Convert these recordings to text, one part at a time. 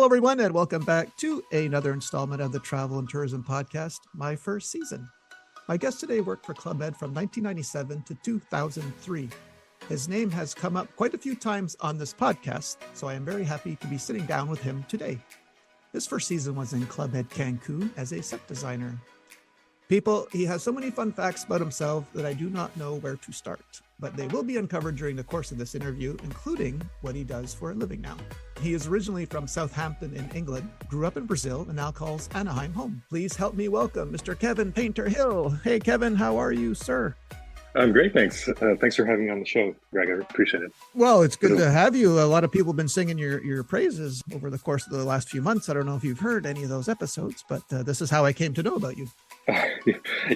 Hello, everyone, and welcome back to another installment of the Travel and Tourism Podcast, my first season. My guest today worked for Club Med from 1997 to 2003. His name has come up quite a few times on this podcast, so I am very happy to be sitting down with him today. His first season was in Club Med Cancun as a set designer. People, he has so many fun facts about himself that I do not know where to start, but they will be uncovered during the course of this interview, including what he does for a living now. He is originally from Southampton in England, grew up in Brazil, and now calls Anaheim home. Please help me welcome Mr. Kevin Painter Hill. Hey, Kevin, how are you, sir? I'm great, thanks. Thanks for having me on the show, Greg. I appreciate it. Well, it's good to have you. A lot of people have been singing your praises over the course of the last few months. I don't know if you've heard any of those episodes, but this is how I came to know about you.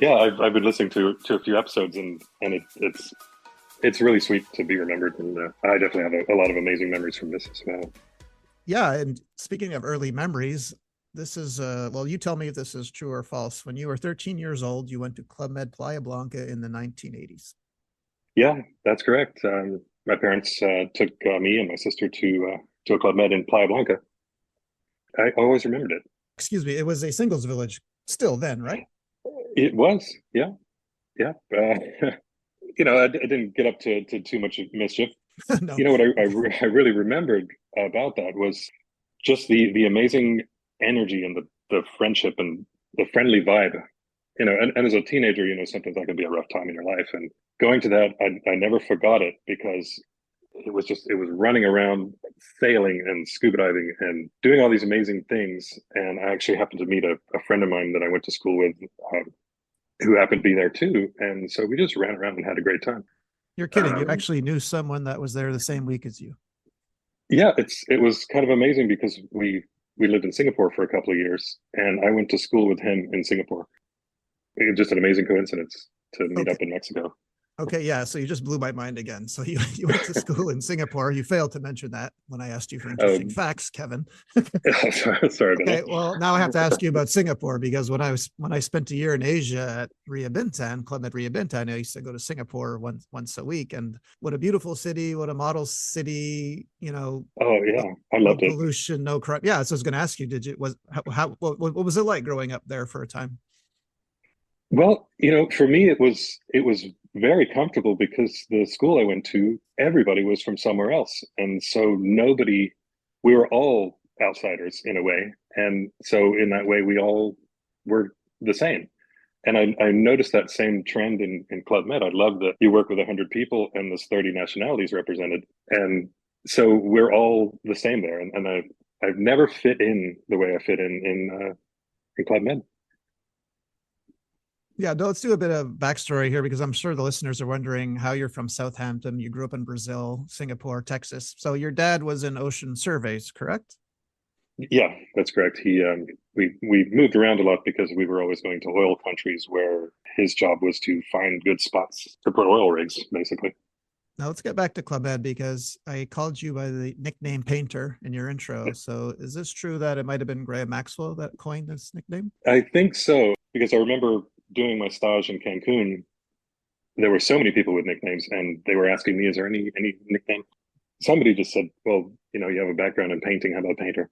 Yeah, I've been listening to a few episodes, and it's really sweet to be remembered, and I definitely have a lot of amazing memories from this as well. Yeah, and speaking of early memories, this is, well, you tell me if this is true or false. When you were 13 years old, you went to Club Med Playa Blanca in the 1980s. Yeah, that's correct. My parents took me and my sister to a Club Med in Playa Blanca. I always remembered it. Excuse me, it was a singles village still then, right? It was, yeah. I didn't get up to too much mischief. No. You know what I really remembered about that was just the amazing energy and the friendship and the friendly vibe. And as a teenager, sometimes that can be a rough time in your life. And going to that, I never forgot it because it was running around, sailing and scuba diving and doing all these amazing things. And I actually happened to meet a friend of mine that I went to school with who happened to be there too. And so we just ran around and had a great time. You're kidding. You actually knew someone that was there the same week as you. Yeah, it was kind of amazing because we lived in Singapore for a couple of years, and I went to school with him in Singapore. It was just an amazing coincidence to meet up in Mexico. Okay, yeah. So you just blew my mind again. So you went to school in Singapore. You failed to mention that when I asked you for interesting facts, Kevin. Sorry about that. Well, now I have to ask you about Singapore because when I spent a year in Asia at Ria Bintan, Club Med Ria Bintan, I used to go to Singapore once a week. And what a beautiful city! What a model city! Oh yeah, I loved it. Pollution, no crime. Yeah, so I was going to ask you, what was it like growing up there for a time? Well, for me, it was very comfortable because the school I went to, everybody was from somewhere else. And so we were all outsiders in a way. And so in that way, we all were the same. And I noticed that same trend in Club Med. I love that you work with 100 people and there's 30 nationalities represented. And so we're all the same there. And I've never fit in the way I fit in Club Med. Yeah, let's do a bit of backstory here because I'm sure the listeners are wondering how you're from Southampton. You grew up in Brazil, Singapore, Texas. So your dad was in ocean surveys, correct? Yeah, that's correct. We moved around a lot because we were always going to oil countries where his job was to find good spots to put oil rigs, basically. Now let's get back to Club Med because I called you by the nickname Painter in your intro. So is this true that it might have been Graham Maxwell that coined this nickname? I think so, because I remember doing my stage in Cancun, there were so many people with nicknames, and they were asking me, "Is there any nickname?" Somebody just said, "Well, you have a background in painting. How about Painter?"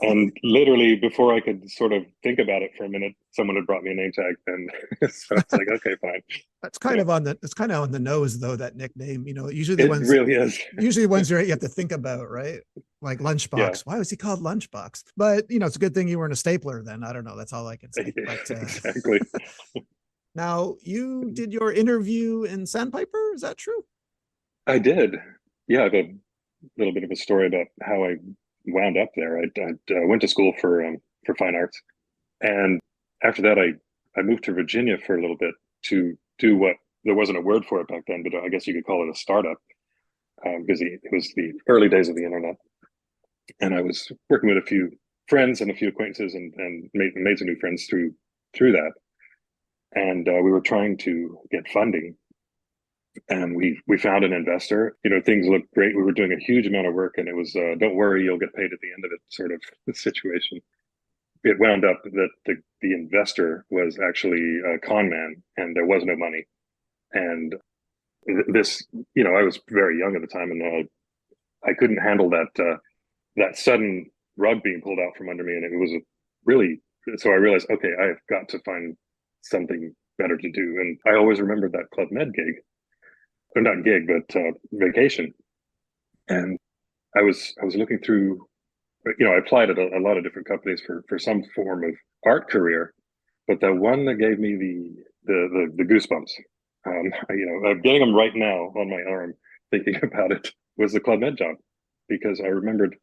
And literally, before I could sort of think about it for a minute, someone had brought me a name tag, and so it's like, okay, fine. It's kind of on the nose though, that nickname. Usually it really is. Usually the ones you have to think about, right? Like Lunchbox. Yeah. Why was he called Lunchbox? But it's a good thing you weren't a stapler then. I don't know. That's all I can say. But, exactly. Now you did your interview in Sandpiper. Is that true? I did. Yeah, I have a little bit of a story about how I wound up there. I went to school for fine arts, and after that, I moved to Virginia for a little bit to do what there wasn't a word for it back then, but I guess you could call it a startup, because it was the early days of the internet, and I was working with a few friends and a few acquaintances, and made some new friends through that, and we were trying to get funding. And we found an investor. Things looked great. We were doing a huge amount of work, and it was don't worry, you'll get paid at the end of it sort of situation. It wound up that the investor was actually a con man, and there was no money. And this, I was very young at the time, and I couldn't handle that sudden rug being pulled out from under me, and it was really, so I realized, okay, I've got to find something better to do. And I always remembered that Club Med gig, or not gig, but vacation. And I was looking through, I applied at a lot of different companies for some form of art career, but the one that gave me the goosebumps, I'm getting them right now on my arm, thinking about it, was the Club Med job, because I remembered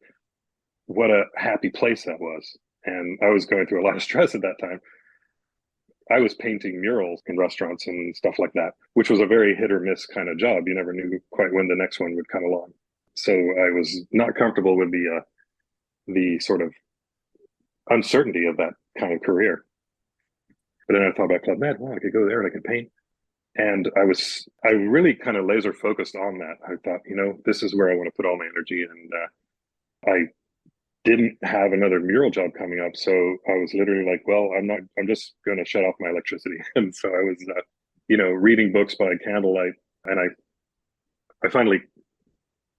what a happy place that was. And I was going through a lot of stress at that time. I was painting murals in restaurants and stuff like that, which was a very hit or miss kind of job. You never knew quite when the next one would come along. So I was not comfortable with the sort of uncertainty of that kind of career. But then I thought about Club Med. Well, I could go there and I could paint. And I really kind of laser focused on that. I thought, this is where I want to put all my energy. And I didn't have another mural job coming up. So I was literally like, well, I'm just going to shut off my electricity. And so I was, reading books by candlelight. And I finally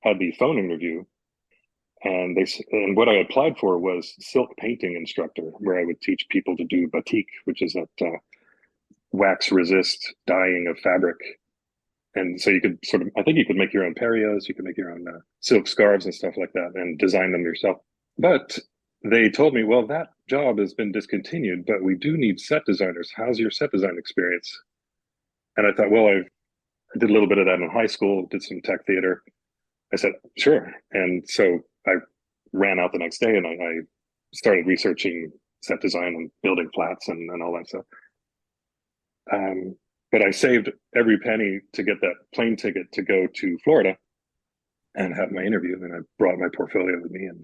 had the phone interview, and what I applied for was silk painting instructor, where I would teach people to do batik, which is that wax resist dyeing of fabric. And so you could I think you could make your own perios, you could make your own silk scarves and stuff like that, and design them yourself. But they told me, well, that job has been discontinued, but we do need set designers. How's your set design experience? And I thought, well, I did a little bit of that in high school, did some tech theater. I said, sure. And so I ran out the next day, and I started researching set design and building flats and all that stuff. But I saved every penny to get that plane ticket to go to Florida and have my interview. And I brought my portfolio with me, and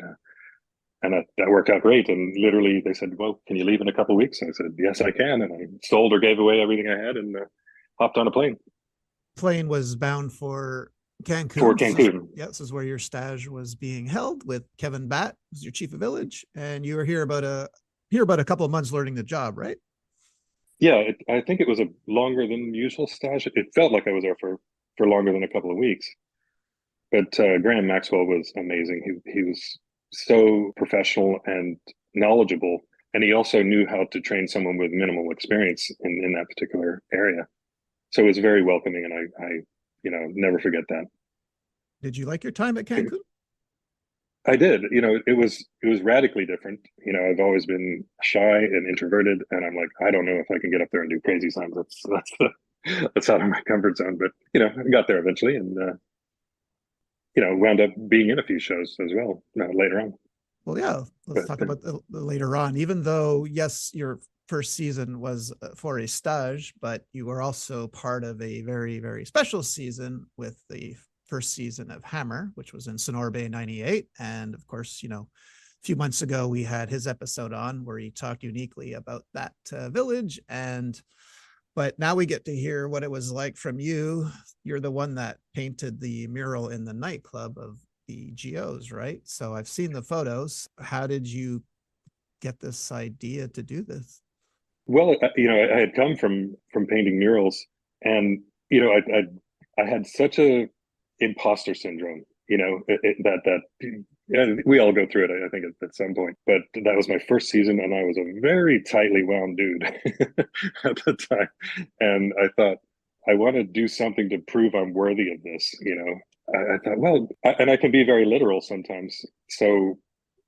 that worked out great. And literally they said, well, can you leave in a couple of weeks? And I said, yes, I can. And I sold or gave away everything I had and hopped on a plane. Plane was bound for Cancun. For Cancun. This is where your stage was being held with Kevin Batt, who's your chief of village. And you were here about a couple of months learning the job, right? Yeah, I think it was a longer than usual stage. It felt like I was there for longer than a couple of weeks. But Graham Maxwell was amazing. He was so professional and knowledgeable, and he also knew how to train someone with minimal experience in that particular area. So it was very welcoming, and I never forget that. Did you like your time at Cancun? I did. It was radically different. I've always been shy and introverted, and I'm like, I don't know if I can get up there and do crazy signs. That's out of my comfort zone. But I got there eventually, and wound up being in a few shows as well later on. Well, yeah, let's talk about the later on. Even though, yes, your first season was for a stage, but you were also part of a very, very special season with the first season of Hammer, which was in Sonora Bay 98. And of course, a few months ago, we had his episode on where he talked uniquely about that village. But now we get to hear what it was like from you. You're the one that painted the mural in the nightclub of the GOs, right? So I've seen the photos. How did you get this idea to do this? Well, I had come from painting murals, and I had such a imposter syndrome, that we all go through it, I think, at some point. But that was my first season, and I was a very tightly wound dude at the time. And I thought, I want to do something to prove I'm worthy of this. I thought, well, and I can be very literal sometimes. So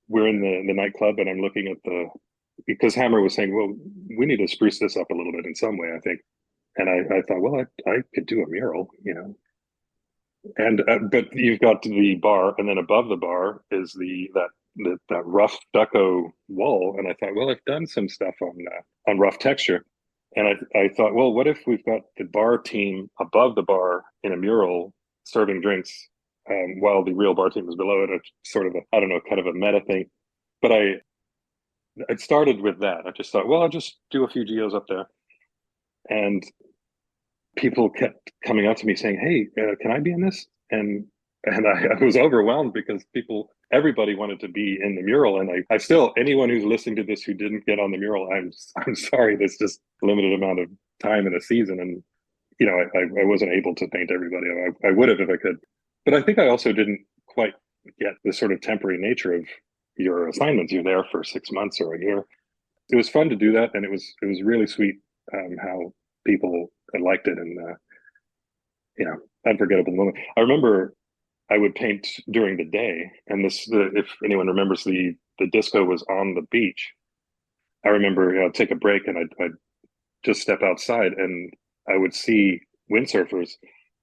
we're in the nightclub, and I'm looking at because Hammer was saying, well, we need to spruce this up a little bit in some way, I think. And I thought, well, I could do a mural, And but you've got the bar, and then above the bar is that rough stucco wall. And I thought, well, I've done some stuff on rough texture, and I thought, well, what if we've got the bar team above the bar in a mural serving drinks, while the real bar team is below it? It's sort of kind of a meta thing. But it started with that. I just thought, well, I'll just do a few geos up there, and people kept coming up to me saying, hey, can I be in this? And I was overwhelmed because everybody wanted to be in the mural. And I still, anyone who's listening to this who didn't get on the mural, I'm sorry, there's just a limited amount of time in a season. And, I wasn't able to paint everybody. I would have if I could. But I think I also didn't quite get the sort of temporary nature of your assignments. You're there for 6 months or a year. It was fun to do that, and it was really sweet how people liked it, and unforgettable moment. I remember I would paint during the day, and if anyone remembers, the disco was on the beach. I remember I'd take a break and I'd just step outside, and I would see windsurfers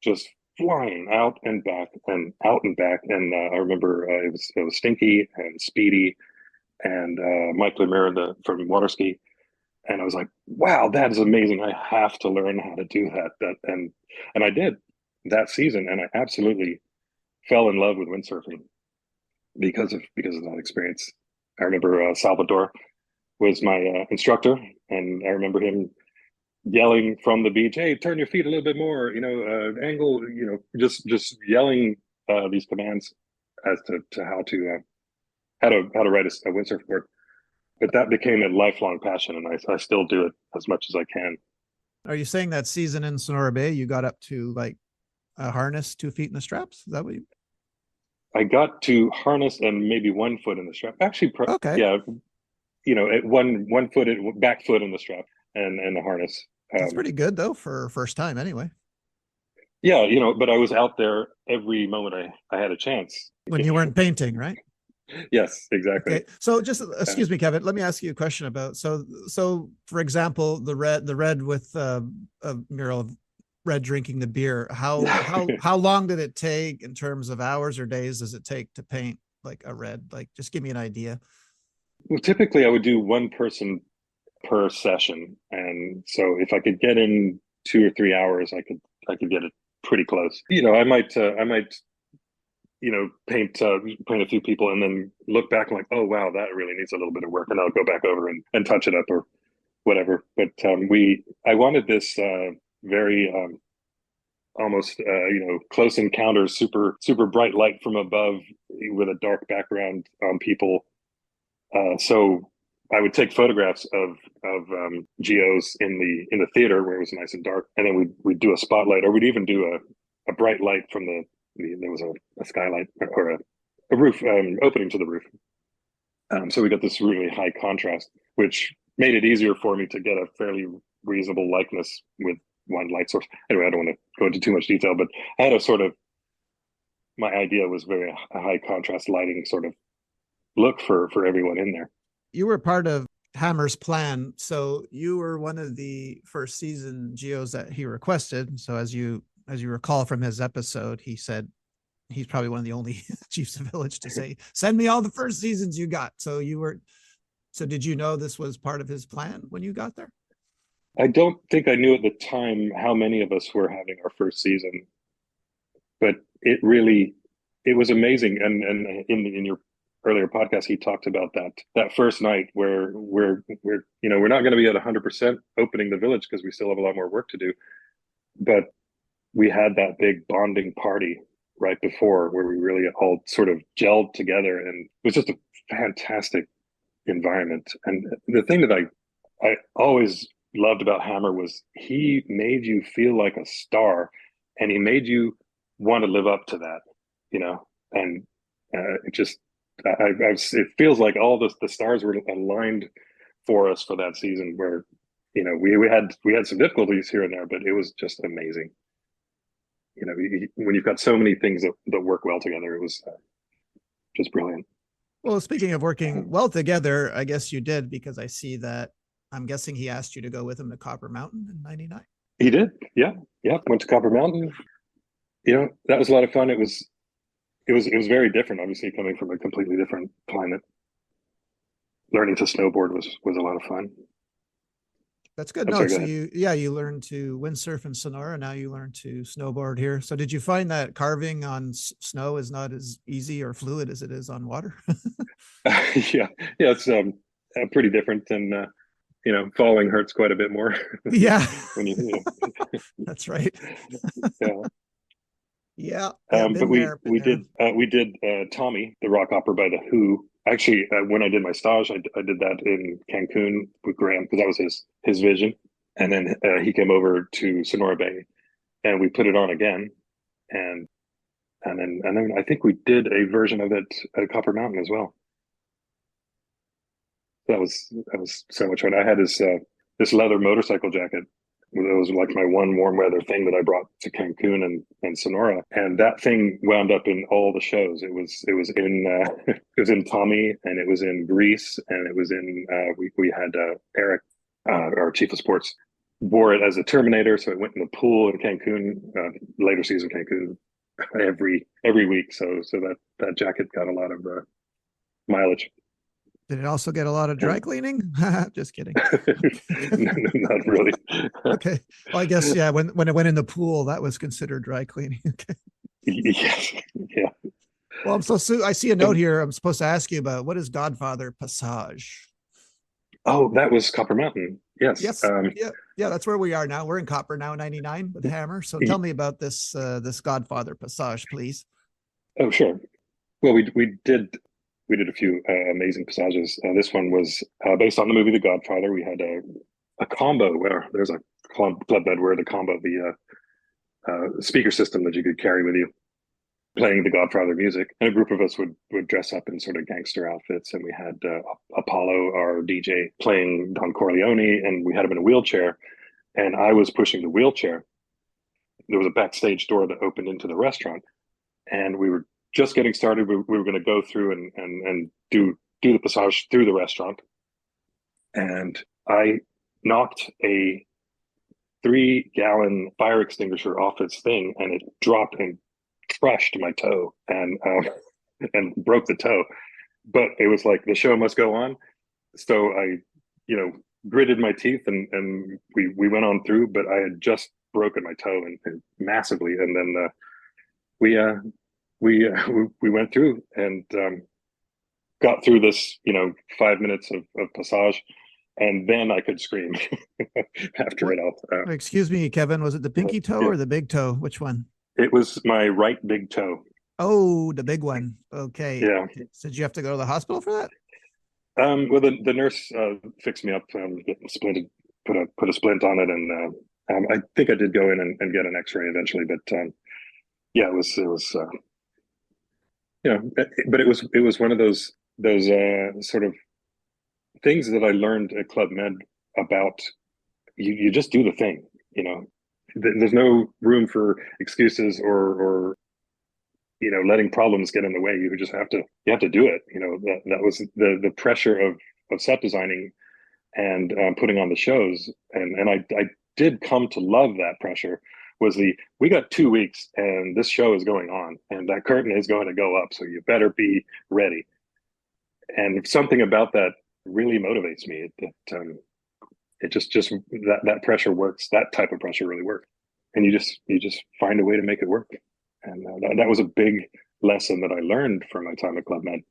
just flying out and back and out and back. And I remember it was Stinky and Speedy and Mike Lemire from Waterski, and I was like, "Wow, that is amazing! I have to learn how to do that." And I did that season, and I absolutely fell in love with windsurfing because of that experience. I remember Salvador was my instructor, and I remember him yelling from the beach, "Hey, turn your feet a little bit more, angle," just yelling these commands as to how to ride a windsurf board. But that became a lifelong passion, and I still do it as much as I can. Are you saying that season in Sonora Bay, you got up to like a harness, 2 feet in the straps? Is that what you? I got to harness and maybe 1 foot in the strap. Actually, Okay. yeah, one foot, back foot in the strap and the harness. That's pretty good though for first time anyway. Yeah, but I was out there every moment I had a chance. When you weren't painting, right? Yes, exactly. Okay. So just excuse me, Kevin, let me ask you a question about so for example, the red with a mural of Red drinking the beer. How long did it take in terms of hours or days does it take to paint like a red? Like just give me an idea. Well, typically I would do one person per session, and so if I could get in 2 or 3 hours, I could get it pretty close. I might paint a few people and then look back and like, oh wow, that really needs a little bit of work, and I'll go back over and touch it up or whatever. But I wanted this very almost close encounters, super bright light from above with a dark background on people. So I would take photographs of geos in the theater where it was nice and dark, and then we'd do a spotlight, or we'd even do a bright light from there was a skylight or a roof opening to the roof. So we got this really high contrast, which made it easier for me to get a fairly reasonable likeness with one light source. Anyway, I don't want to go into too much detail, but I had my idea was very high contrast lighting sort of look for everyone in there. You were part of Hammer's plan, so you were one of the first season geos that he requested. So as you recall from his episode, he said he's probably one of the only chiefs of village to say, "Send me all the first seasons you got." So did you know this was part of his plan when you got there? I don't think I knew at the time how many of us were having our first season, but it was amazing. And in your earlier podcast, he talked about that first night where we're not going to be at 100% opening the village because we still have a lot more work to do, but we had that big bonding party right before where we really all sort of gelled together, and it was just a fantastic environment. And the thing that I always loved about Hammer was he made you feel like a star, and he made you want to live up to that, and it feels like all the stars were aligned for us for that season, where we had some difficulties here and there, but it was just amazing. When you've got so many things that work well together, it was just brilliant. Well, speaking of working well together, I guess you did, because I see that I'm guessing he asked you to go with him to Copper Mountain in '99. He did. Yeah. Went to Copper Mountain. That was a lot of fun. It was very different, obviously, coming from a completely different climate. Learning to snowboard was a lot of fun. That's good. No, so you learned to windsurf in Sonora. Now you learn to snowboard here. So did you find that carving on snow is not as easy or fluid as it is on water? Yeah, it's pretty different, and falling hurts quite a bit more. Yeah, when you that's right. Yeah. Yeah. But we did Tommy, the rock opera by the Who. Actually, when I did my stage, I did that in Cancun with Graham, because that was his vision. And then he came over to Sonora Bay, and we put it on again. And then I think we did a version of it at Copper Mountain as well. that was so much fun. I had this leather motorcycle jacket. It was like my one warm weather thing that I brought to Cancun and Sonora, and that thing wound up in all the shows. It was in it was in Tommy, and it was in Greece, and it was in we had Eric, our chief of sports, wore it as a Terminator, so it went in the pool in Cancun, later season Cancun, every week. So that jacket got a lot of mileage. Did it also get a lot of dry cleaning? Just kidding. No, not really. Okay. Well, I guess, yeah, when it went in the pool, that was considered dry cleaning. Okay. Yes. Yeah. Well, I see a note here. I'm supposed to ask you about what is Godfather Passage? Oh, that was Copper Mountain. Yes. Yes. Yeah, that's where we are now. We're in Copper now, 99 with Hammer. So tell me about this Godfather Passage, please. Oh, sure. Well, we did a few amazing passages. This one was based on the movie The Godfather. We had a combo where there's a club bed where the combo, the speaker system that you could carry with you, playing the Godfather music, and a group of us would dress up in sort of gangster outfits, and we had Apollo, our DJ, playing Don Corleone, and we had him in a wheelchair, and I was pushing the wheelchair. There was a backstage door that opened into the restaurant, and we were just getting started. We were going to go through and do the passage through the restaurant, and I knocked a 3-gallon fire extinguisher off its thing, and it dropped and crushed my toe and broke the toe. But it was like the show must go on, so I, gritted my teeth and we went on through. But I had just broken my toe and massively, and then we went through and got through this 5 minutes of passage, and then I could scream after it all. Excuse me, Kevin, was it the pinky toe or the big toe? Which one? It was my right big toe. Oh, the big one. Okay. Yeah. So did you have to go to the hospital for that? Well, the nurse fixed me up, splinted, put a splint on it, and I think I did go in and get an X-ray eventually. But yeah, it was but it was one of those sort of things that I learned at Club Med about. You just do the thing, There's no room for excuses or letting problems get in the way. You just have to do it. That was the pressure of set designing and putting on the shows, and I did come to love that pressure. Was we got 2 weeks and this show is going on and that curtain is going to go up, so you better be ready. And something about that really motivates me. It just that pressure works. That type of pressure really works, and you just find a way to make it work. And that was a big lesson that I learned from my time at Club Med,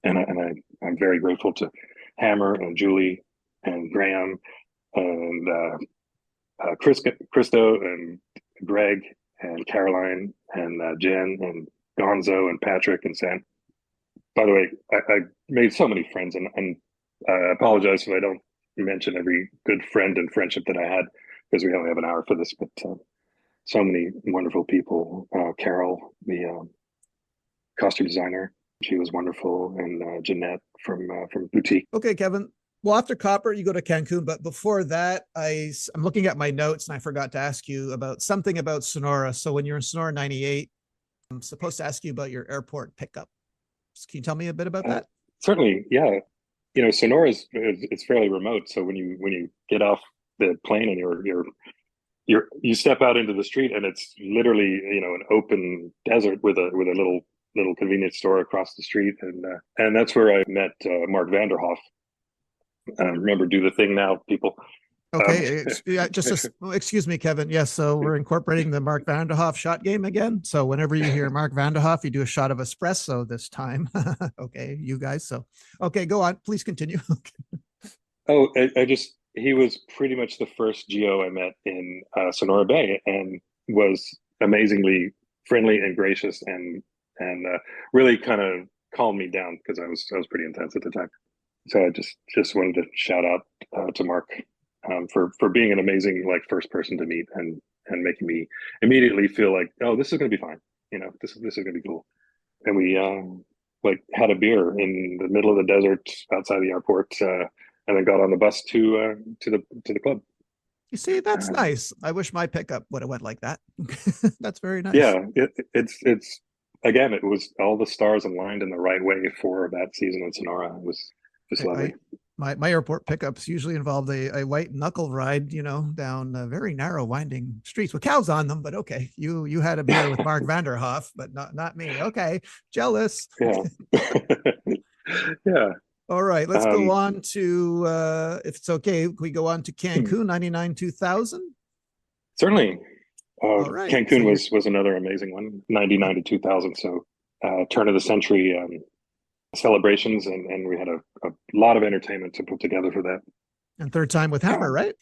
and I'm very grateful to Hammer and Julie and Graham and Christo and Greg and Caroline and Jen and Gonzo and Patrick and Sam. By the way, I made so many friends, and I apologize if I don't mention every good friend and friendship that I had, because we only have an hour for this. But so many wonderful people. Carol, the costume designer, she was wonderful, and Jeanette from Boutique. Okay, Kevin. Well, after Copper, you go to Cancun, but before that, I'm looking at my notes and I forgot to ask you about something about Sonora. So when you're in Sonora 98, I'm supposed to ask you about your airport pickup. Can you tell me a bit about that? Certainly, yeah. Sonora it's fairly remote, so when you get off the plane and you step out into the street, and it's literally an open desert with a little convenience store across the street, and that's where I met Mark Vanderhoff. Remember, do the thing now, people. Okay, excuse me, Kevin. Yes, so we're incorporating the Mark Vanderhoff shot game again. So whenever you hear Mark Vanderhoff, you do a shot of espresso this time. Okay, you guys. So, okay, go on. Please continue. Oh, he was pretty much the first GO I met in Sonora Bay, and was amazingly friendly and gracious, and really kind of calmed me down, because I was pretty intense at the time. So I just wanted to shout out to Mark for being an amazing first person to meet, and making me immediately feel like, oh, this is going to be fine. This is going to be cool. And we had a beer in the middle of the desert outside the airport, then got on the bus to the club. You see, that's Um, nice. I wish my pickup would have went like that. That's very nice. yeah, it's again, it was all the stars aligned in the right way for that season in Sonora. It was just lovely. My airport pickups usually involved a white knuckle ride, down very narrow, winding streets with cows on them. But okay, you had a beer with Mark Vanderhoff, but not me. Okay, jealous. Yeah, yeah. All right, let's go Um, on to if it's okay, can we go on to Cancun 99 2000? Certainly. All right, so Cancun was another amazing one, 99 to 2000. So turn of the century celebrations, and we had a lot of entertainment to put together for that. and third time with Hammer, right?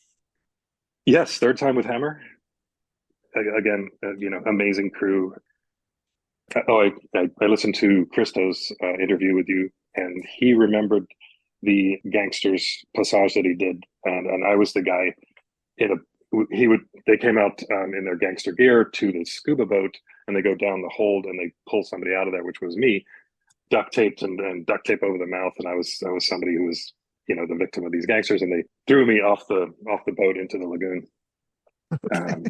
Yes, third time with Hammer. Again, amazing crew. I listened to Christo's interview with you, and he remembered the gangsters passage that he did, and I was the guy in a. They came out in their gangster gear to the scuba boat, and they go down the hold and they pull somebody out of there, which was me, duct taped and duct tape over the mouth, and I was somebody who was the victim of these gangsters, and they threw me off the boat into the lagoon. Okay.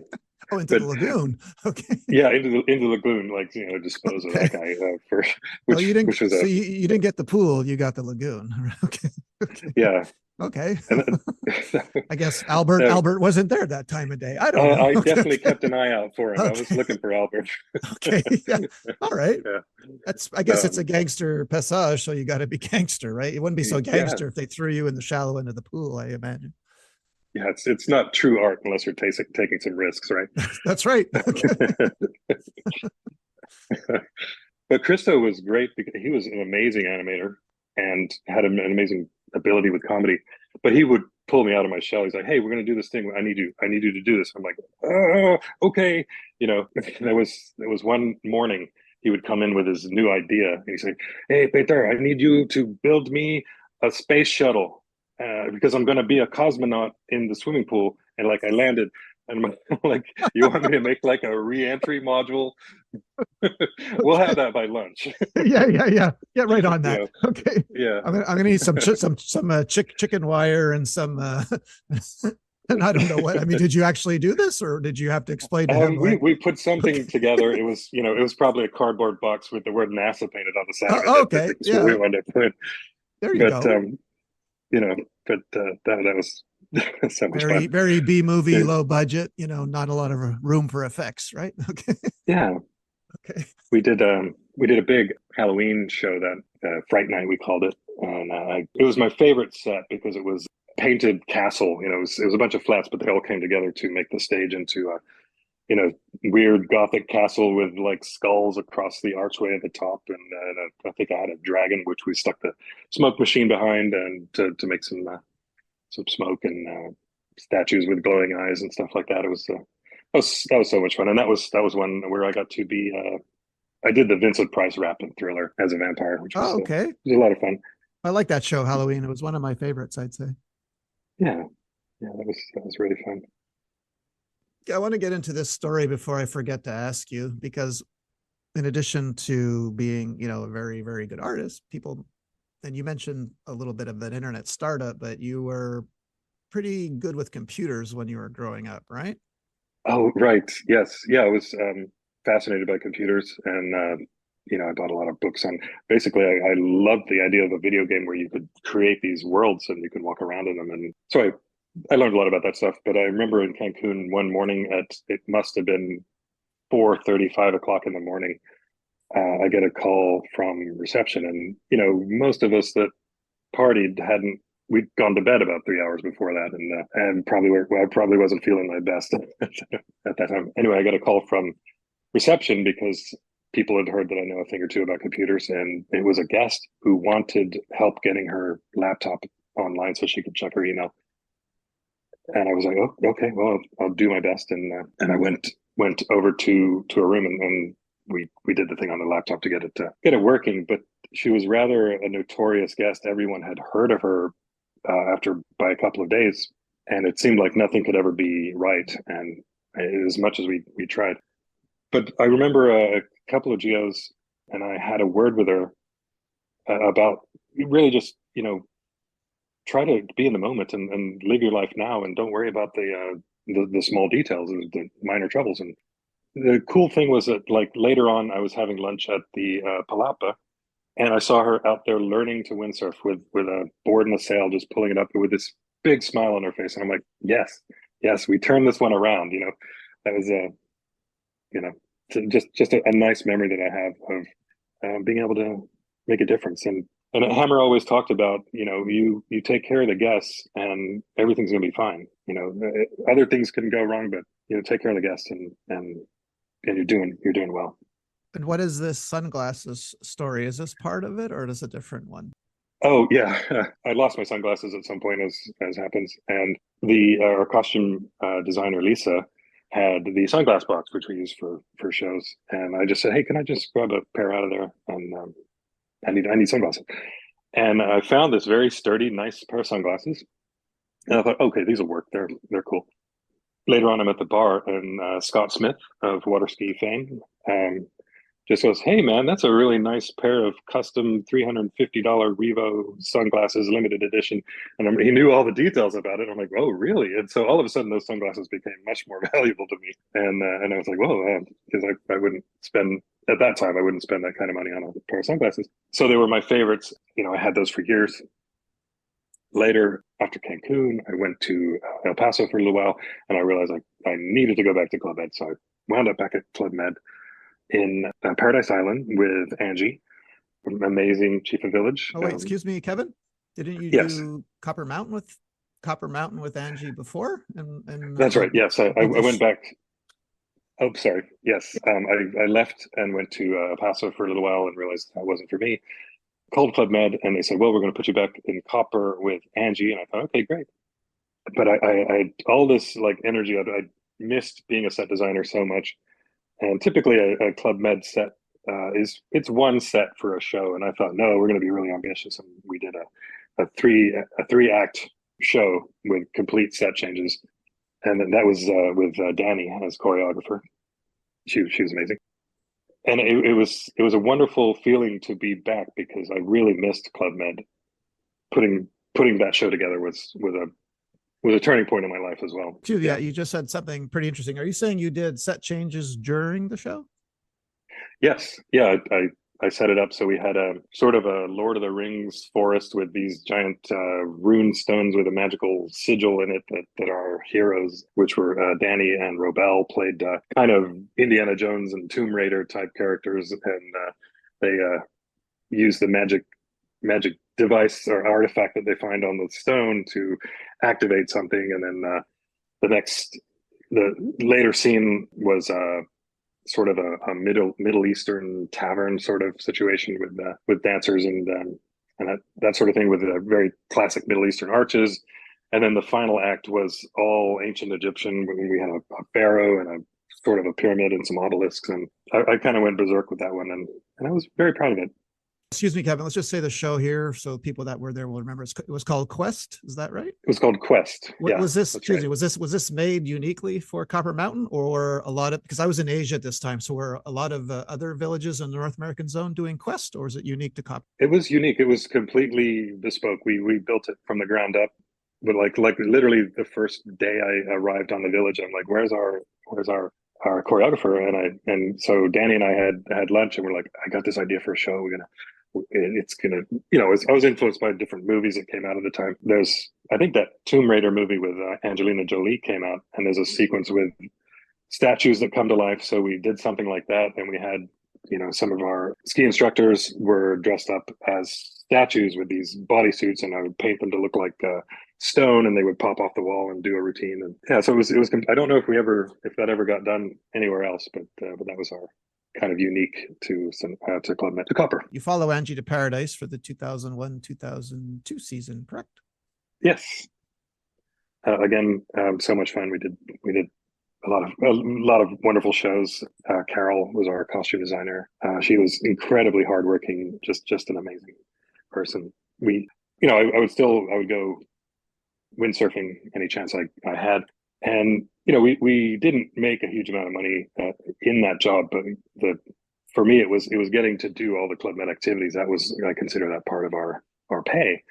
Into but the lagoon. Okay. yeah, into the lagoon, like dispose of that guy for Well, you didn't. which was So you didn't get the pool. You got the lagoon. Okay. Okay. yeah. Okay. And I guess Albert wasn't there that time of day. I don't know. I Okay. definitely kept an eye out for him. Okay. I was looking for Albert. Okay. Yeah. All right. Yeah. I guess it's a gangster passage, so you got to be gangster, right? It wouldn't be so gangster if they threw you in the shallow end of the pool, I imagine. Yeah, it's not true art unless you're taking some risks, right? That's right. Okay. But Christo was great because he was an amazing animator and had an amazing ability with comedy. But he would pull me out of my shell. He's like, "Hey, we're going to do this thing. I need you to do this." I'm like, "Oh, okay." There was one morning he would come in with his new idea, and he's like, "Hey, Peter, I need you to build me a space shuttle because I'm going to be a cosmonaut in the swimming pool." And like I landed, and I'm like, "You want me to make like a re-entry module? We'll have that by lunch." Yeah. Get right on that. Yeah. Okay. Yeah. I'm gonna need some chicken wire and some and I don't know what. I mean, did you actually do this, or did you have to explain to him? We put something together. It was probably a cardboard box with the word NASA painted on the side of it. Okay. That's what we wanted to put. There you But go. that was so much fun. Very B movie, low budget. Not a lot of room for effects, right? Okay. Yeah. Okay. We did a big Halloween show that Fright Night we called it, and it was my favorite set because it was painted castle. It was a bunch of flats, but they all came together to make the stage into a weird Gothic castle with like skulls across the archway at the top, and I think I had a dragon which we stuck the smoke machine behind, and to make some smoke, and statues with glowing eyes and stuff like that. It was that was so much fun, and that was one where I got to be. I did the Vincent Price rap in Thriller as a vampire, which was Okay. was a lot of fun. I like that show, Halloween. It was one of my favorites, I'd say. Yeah, that was really fun. I want to get into this story before I forget to ask you, because in addition to being, a very, very good artist, and you mentioned a little bit of an internet startup, but you were pretty good with computers when you were growing up, right? Oh, right. Yes. Yeah, I was fascinated by computers, and I bought a lot of books on. Basically, I loved the idea of a video game where you could create these worlds and you could walk around in them. And so I learned a lot about that stuff. But I remember in Cancun one morning it must have been 4:30, 5 o'clock in the morning. I get a call from reception, and most of us that partied hadn't. We'd gone to bed about 3 hours before that, and I probably wasn't feeling my best at that time. Anyway, I got a call from reception because people had heard that I know a thing or two about computers, and it was a guest who wanted help getting her laptop online so she could check her email. And I was like, "Oh, okay, well, I'll do my best." And I went over to a room, and we did the thing on the laptop to get it working. But she was rather a notorious guest. Everyone had heard of her by a couple of days, and it seemed like nothing could ever be right. And as much as we tried, but I remember a couple of geos, and I had a word with her about really just try to be in the moment and live your life now, and don't worry about the small details and the minor troubles. And the cool thing was that, like, later on, I was having lunch at the Palapa, and I saw her out there learning to windsurf with a board and a sail, just pulling it up with this big smile on her face. And I'm like, yes, yes, we turned this one around. That was just a nice memory that I have of being able to make a difference. And Hammer always talked about, you take care of the guests and everything's going to be fine. Other things can go wrong, but take care of the guests and you're doing well. And what is this sunglasses story? Is this part of it, or is it a different one? Oh yeah, I lost my sunglasses at some point, as happens, and the our costume designer Lisa had the sunglass box which we use for shows, and I just said, hey, can I just grab a pair out of there? And I need sunglasses, and I found this very sturdy, nice pair of sunglasses, and I thought, okay, these will work. They're cool. Later on, I'm at the bar, and Scott Smith of water ski fame just goes, hey man, that's a really nice pair of custom $350 Revo sunglasses, limited edition. And he knew all the details about it. I'm like, oh really? And so all of a sudden those sunglasses became much more valuable to me. And I was like, whoa, because I wouldn't spend, at that time, I wouldn't spend that kind of money on a pair of sunglasses. So they were my favorites. I had those for years. Later, after Cancun, I went to El Paso for a little while, and I realized I needed to go back to Club Med. So I wound up back at Club Med in Paradise Island with Angie, amazing chief of village. Oh wait, excuse me, Kevin. Didn't you do Copper Mountain with Angie before? And that's right. Yes, I went back. Oh, sorry. Yes, I left and went to El Paso for a little while and realized that wasn't for me. Called Club Med, and they said, well, we're going to put you back in Copper with Angie. And I thought, okay, great. But I all this like energy. I missed being a set designer so much. And typically a Club Med set it's one set for a show. And I thought, no, we're going to be really ambitious. And we did a three act show with complete set changes. And then that was with Danny as choreographer. She was amazing. And it was a wonderful feeling to be back, because I really missed Club Med. Putting that show together was a turning point in my life as well. Yeah, you just said something pretty interesting. Are you saying you did set changes during the show? Yes. Yeah, I set it up so we had a sort of a Lord of the Rings forest with these giant rune stones with a magical sigil in it that our heroes, which were Danny and Robel, played kind of Indiana Jones and Tomb Raider type characters, and they use the magic device or artifact that they find on the stone to activate something. And then the later scene was sort of a Middle Eastern tavern sort of situation with dancers and that sort of thing, with a very classic Middle Eastern arches. And then the final act was all ancient Egyptian, when we had a pharaoh and a sort of a pyramid and some obelisks. And I kind of went berserk with that one, and I was very proud of it. Excuse me, Kevin, let's just say the show here so people that were there will remember. It was called Quest. Is that right? It was called Quest. Yeah, was this, excuse me, was this made uniquely for Copper Mountain, or a lot of, because I was in Asia at this time, so were a lot of other villages in the North American zone doing Quest, or is it unique to Copper? It was unique. It was completely bespoke. We built it from the ground up. But like literally the first day I arrived on the village, I'm like, where's our choreographer? And so Danny and I had lunch, and we're like, I got this idea for a show. I was influenced by different movies that came out at the time. I think that Tomb Raider movie with Angelina Jolie came out, and there's a sequence with statues that come to life. So we did something like that, and we had, some of our ski instructors were dressed up as statues with these bodysuits, and I would paint them to look like stone, and they would pop off the wall and do a routine. And yeah, so it was. I don't know if that ever got done anywhere else, but that was our kind of unique to Club Med, to Copper. You follow Angie to Paradise for the 2001-2002 season, correct? Yes. Again, so much fun. We did a lot of wonderful shows. Carol was our costume designer. She was incredibly hardworking, just an amazing person. I would go windsurfing any chance I had. And we didn't make a huge amount of money in that job, but for me it was getting to do all the Club Med activities. That was, I consider that part of our pay.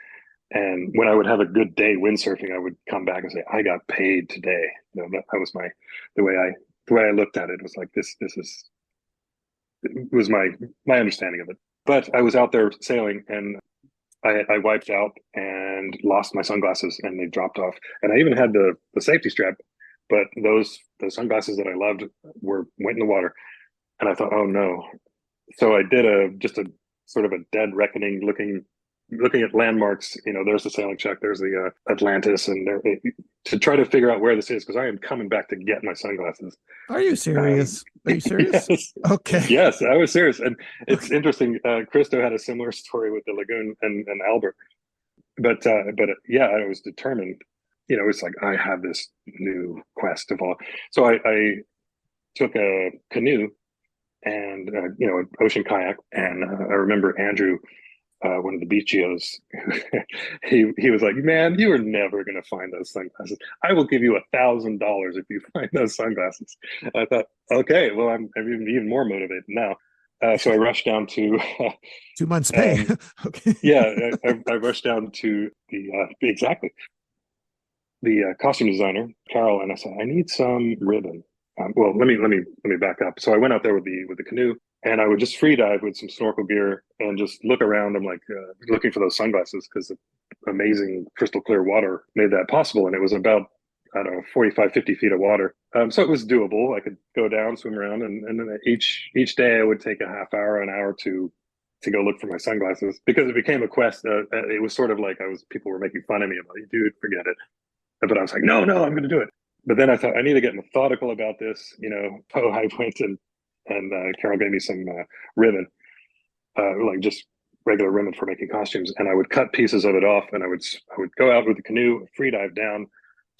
And when I would have a good day windsurfing, I would come back and say, I got paid today. That was the way I looked at it. It was like, this was my understanding of it. But I was out there sailing, and I wiped out and lost my sunglasses, and they dropped off. And I even had the safety strap, but those sunglasses that I loved went in the water. And I thought, oh no. So I did just a sort of a dead reckoning, looking at landmarks. There's the sailing check, there's the Atlantis, and there, to try to figure out where this is, because I am coming back to get my sunglasses. Are you serious? Are you serious? Yes. Okay. Yes, I was serious. And it's interesting. Christo had a similar story with the lagoon and Albert. But yeah, I was determined. It's like, I have this new quest of all. So I took a canoe and an ocean kayak, and I remember Andrew, one of the beach geos, he was like, man, you are never going to find those sunglasses. I will give you $1,000 if you find those sunglasses. I thought, okay, well, I'm even more motivated now. So I rushed down to 2 months pay. Okay. Yeah, I rushed down to the costume designer, Carol, and I said, I need some ribbon. Well, let me back up. So I went out there with the canoe, and I would just free dive with some snorkel gear and just look around. I'm like looking for those sunglasses, because the amazing crystal clear water made that possible. And it was about, I don't know, 45, 50 feet of water. So it was doable. I could go down, swim around, and then each day I would take a half hour, an hour to go look for my sunglasses, because it became a quest. It was sort of like people were making fun of me about, dude, forget it. But I was like, no, I'm going to do it. But then I thought, I need to get methodical about this. So I went and Carol gave me some ribbon, like just regular ribbon for making costumes. And I would cut pieces of it off, and I would go out with the canoe, free dive down,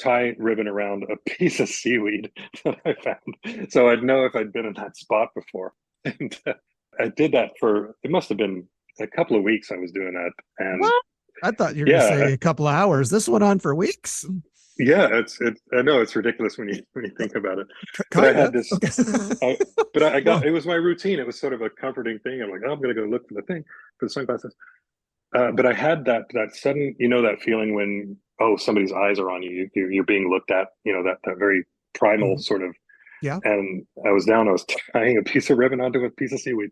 tie ribbon around a piece of seaweed that I found. So I'd know if I'd been in that spot before. And I did that it must have been a couple of weeks I was doing that. And what? I thought you were going to say a couple of hours. This went on for weeks. Yeah, I know it's ridiculous when you think about it. But I had this, okay. I got, it was my routine. It was sort of a comforting thing. I'm like, oh, I'm going to go look for the sunglasses. But I had that sudden, that feeling when, somebody's eyes are on you. You're being looked at. That very primal sort of. Yeah. And I was tying a piece of ribbon onto a piece of seaweed,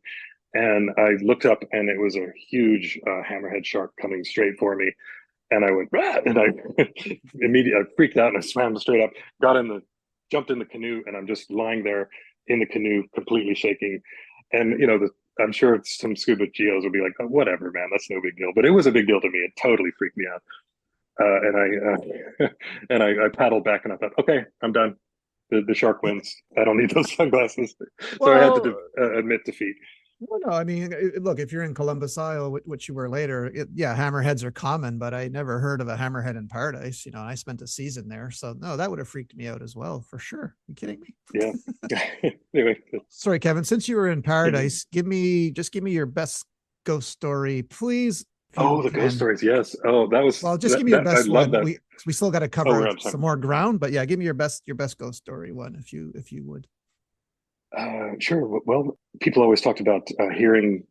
and I looked up, and it was a huge hammerhead shark coming straight for me. And I went, Rah! And I immediately freaked out, and I swam straight up, jumped in the canoe, and I'm just lying there in the canoe, completely shaking. And, I'm sure some scuba geos will be like, oh, whatever, man, that's no big deal. But it was a big deal to me. It totally freaked me out. And I paddled back, and I thought, okay, I'm done. The shark wins. I don't need those sunglasses. So I had to admit defeat. Well, no, I mean, look, if you're in Columbus, Iowa, which you were later, hammerheads are common, but I never heard of a hammerhead in Paradise. I spent a season there. So no, that would have freaked me out as well, for sure. Are you kidding me? Yeah. Anyway. Sorry, Kevin, since you were in Paradise, give me your best ghost story, please. Oh, the ghost stories. Yes. Oh, that was, well, just give me your best one. We still got to cover some more ground, but yeah, give me your best ghost story one, if you would. Sure. Well, people always talked about hearing,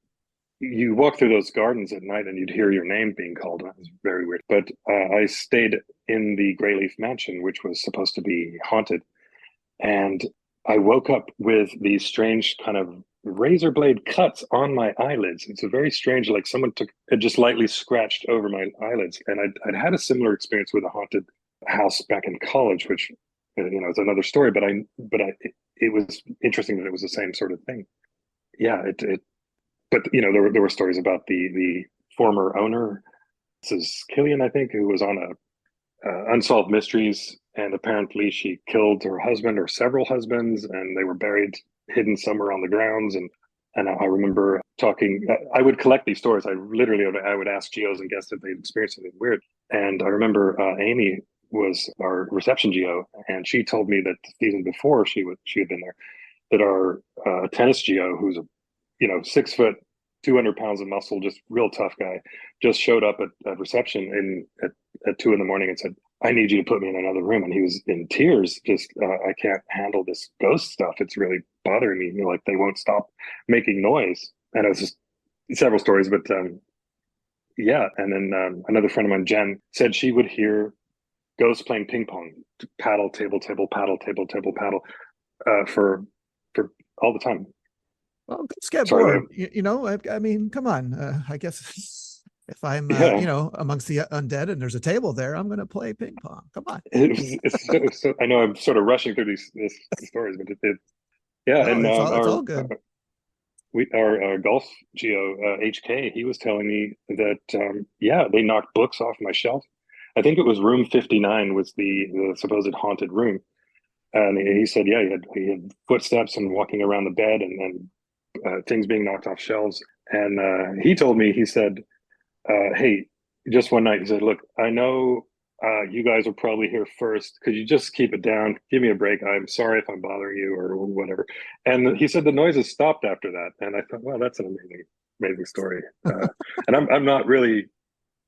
you walk through those gardens at night and you'd hear your name being called. That was very weird. But I stayed in the Greyleaf Mansion, which was supposed to be haunted. And I woke up with these strange kind of razor blade cuts on my eyelids. It's a very strange, like someone had just lightly scratched over my eyelids. And I'd had a similar experience with a haunted house back in college, which, it's another story, but it was interesting that it was the same sort of thing. Yeah, but there were stories about the former owner, this is Killian, I think, who was on a Unsolved Mysteries, and apparently she killed her husband or several husbands, and they were hidden somewhere on the grounds. And I remember talking. I would collect these stories. I would ask geos and guests if they'd experienced something weird. And I remember Amy was our reception geo, and she told me that the season before she had been there, that our tennis geo, who's a 6 foot, 200 pounds of muscle, just real tough guy, just showed up at reception at 2 a.m. and said, I need you to put me in another room. And he was in tears. Just, I can't handle this ghost stuff. It's really bothering me. Like, they won't stop making noise. And it was just several stories, but yeah, and then another friend of mine, Jen, said she would hear ghosts playing ping pong, paddle, table, table, paddle, table, table, paddle, for all the time. Well, let's get Sorry, bored. I mean, come on. I guess if I'm, yeah, amongst the undead and there's a table there, I'm going to play ping pong. Come on. it's so, I know I'm sort of rushing through these stories, but yeah, No, and it's all good. our golf geo HK, he was telling me that yeah, they knocked books off my shelf. I think it was room 59 was the supposed haunted room, and he said yeah, he had footsteps and walking around the bed and things being knocked off shelves. And he told me, he said, hey, just one night, he said, look, I know you guys are probably here first. Could you just keep it down? Give me a break. I'm sorry if I'm bothering you or whatever. And he said the noises stopped after that. And I thought, wow, that's an amazing, amazing story. And I'm not really,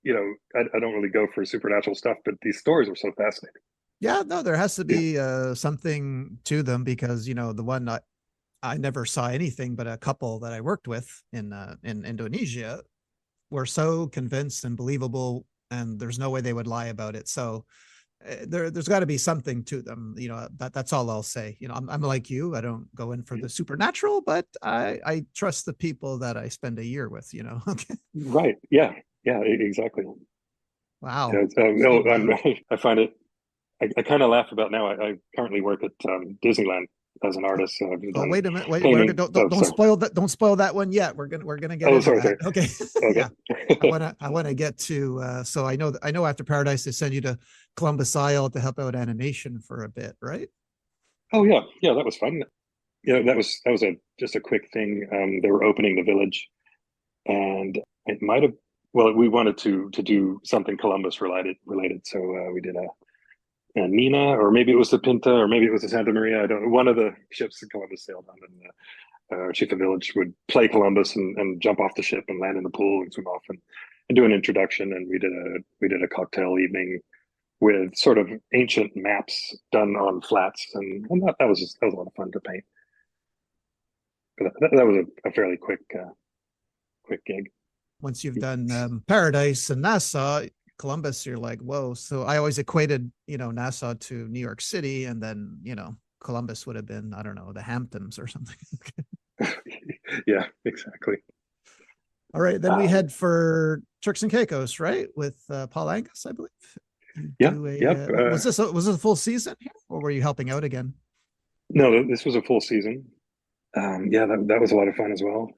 I don't really go for supernatural stuff, but these stories are so fascinating. Yeah, no, there has to Yeah. be something to them because the one I never saw anything, but a couple that I worked with in Indonesia were so convinced and believable, and there's no way they would lie about it. So there's got to be something to them. That's all I'll say. I'm like you. I don't go in for the supernatural, but I trust the people that I spend a year with. Okay. Right. Yeah. Yeah, exactly. Wow. Yeah, So, no, I find it, I kind of laugh about now. I currently work at Disneyland as an artist. So I've oh, done wait a minute. Wait, painting. don't Oh, don't sorry. spoil that. Don't spoil that one yet. We're gonna get Oh, into sorry, that. sorry. Okay. Okay. Yeah. I wanna get to so I know after Paradise they send you to Columbus Isle to help out animation for a bit, right? Oh, yeah. Yeah, that was fun. Yeah, that was a just a quick thing. They were opening the village, and it might have. Well, we wanted to do something Columbus related. So we did a Nina, or maybe it was the Pinta, or maybe it was the Santa Maria. I don't know. One of the ships that Columbus sailed on, and chief of village would play Columbus and jump off the ship and land in the pool and swim off and do an introduction. And we did a cocktail evening with sort of ancient maps done on flats, and that was a lot of fun to paint. But that was a fairly quick gig. Once you've done Paradise and Nassau, Columbus, you're like, whoa. So I always equated, Nassau to New York City, and then, Columbus would have been, I don't know, the Hamptons or something. Yeah, exactly. All right, then we head for Turks and Caicos, right? With Paul Angus, I believe. You Yep, do yep. was this a full season here, or were you helping out again? No, this was a full season. Yeah, that was a lot of fun as well.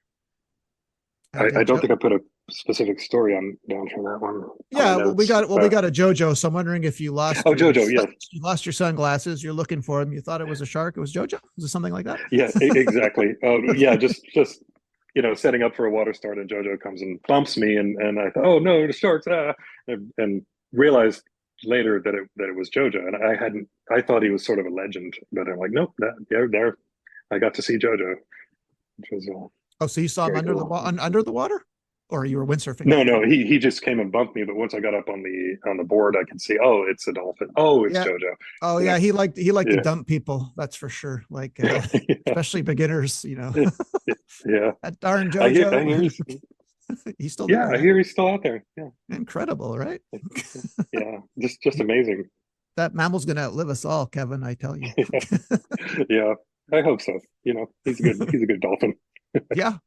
I Did don't Joe? think I put a specific story on down for that one on my Yeah, well, we notes. got well, we got a JoJo. So I'm wondering if you lost Oh, your Jojo, yeah, you lost your sunglasses. You're looking for him. You thought it was a shark. It was JoJo. Was it something like that? yeah, exactly. Yeah, just setting up for a water start, and Jojo comes and bumps me, and I thought, oh no, the sharks! And realized later that it was Jojo, and I thought he was sort of a legend, but I'm like, nope, there, I got to see Jojo, which was Oh, so you saw him very under cool. under the water, or you were windsurfing No, at the no, time? he just came and bumped me, but once I got up on the board, I could see, oh, it's a dolphin. Oh, it's Yeah. Jojo. Oh You know, yeah, he liked to yeah, dump people. That's for sure. Like yeah, especially beginners. yeah. That darn I hear JoJo. he's He's still Yeah, there, I huh? hear he's still out there. Yeah, Incredible, right? yeah, just amazing. That mammal's gonna outlive us all, Kevin. I tell you. Yeah, I hope so. He's a good dolphin. Yeah.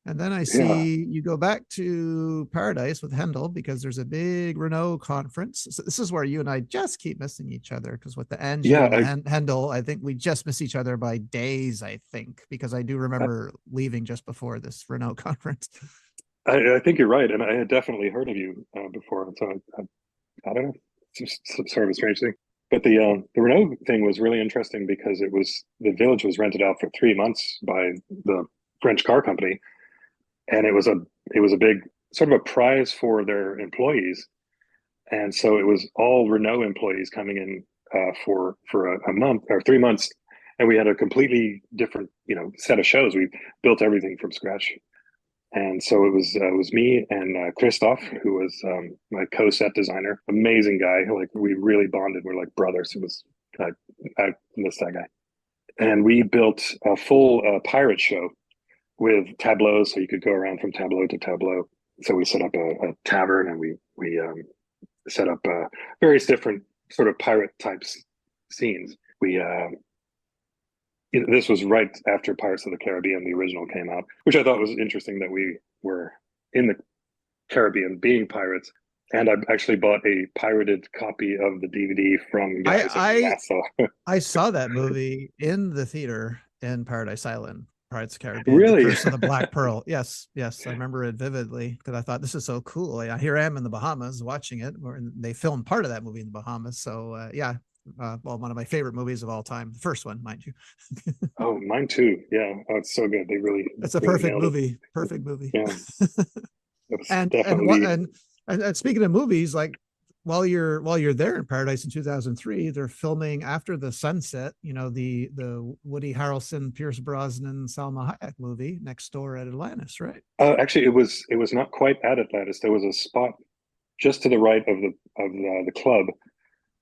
And then I Yeah, see you go back to Paradise with Hendel because there's a big Renault conference. So this is where you and I just keep missing each other because with the Angie yeah. and the Hendel, I think we just miss each other by days, I think, because I do I, remember leaving just before this Renault conference. I think you're right, and I had definitely heard of you before. So I don't know. It's just sort of a strange thing. But the Renault thing was really interesting because the village was rented out for 3 months by the French car company, and it was a big sort of a prize for their employees. And so it was all Renault employees coming in for a month or 3 months, and we had a completely different set of shows. We built everything from scratch, and so it was me and Christoph, who was my co-set designer, amazing guy. Like we really bonded. We're like brothers. It was I miss that guy, and we built a full pirate show with tableaus, so you could go around from tableau to tableau. So we set up a tavern, and we set up various different sort of pirate types scenes. We this was right after Pirates of the Caribbean, the original, came out, which I thought was interesting that we were in the Caribbean being pirates. And I actually bought a pirated copy of the DVD from guys in I Nassau. I saw that movie in the theater in Paradise Island, Pirates of the Caribbean, The Really? Curse of the Black Pearl. Yes, yes, I remember it vividly because I thought this is so cool. Yeah, here I am in the Bahamas watching it. They filmed part of that movie in the Bahamas. So yeah, well, one of my favorite movies of all time, the first one, mind you. Oh, mine too. Yeah. Oh, it's so good. They really, It's a really perfect nailed it. movie. Perfect movie. Yeah. It was and what definitely. and speaking of movies, like while you're there in Paradise in 2003, they're filming After the Sunset. You know, the Woody Harrelson, Pierce Brosnan, Salma Hayek movie next door at Atlantis, right? Actually, it was not quite at Atlantis. There was a spot just to the right of the club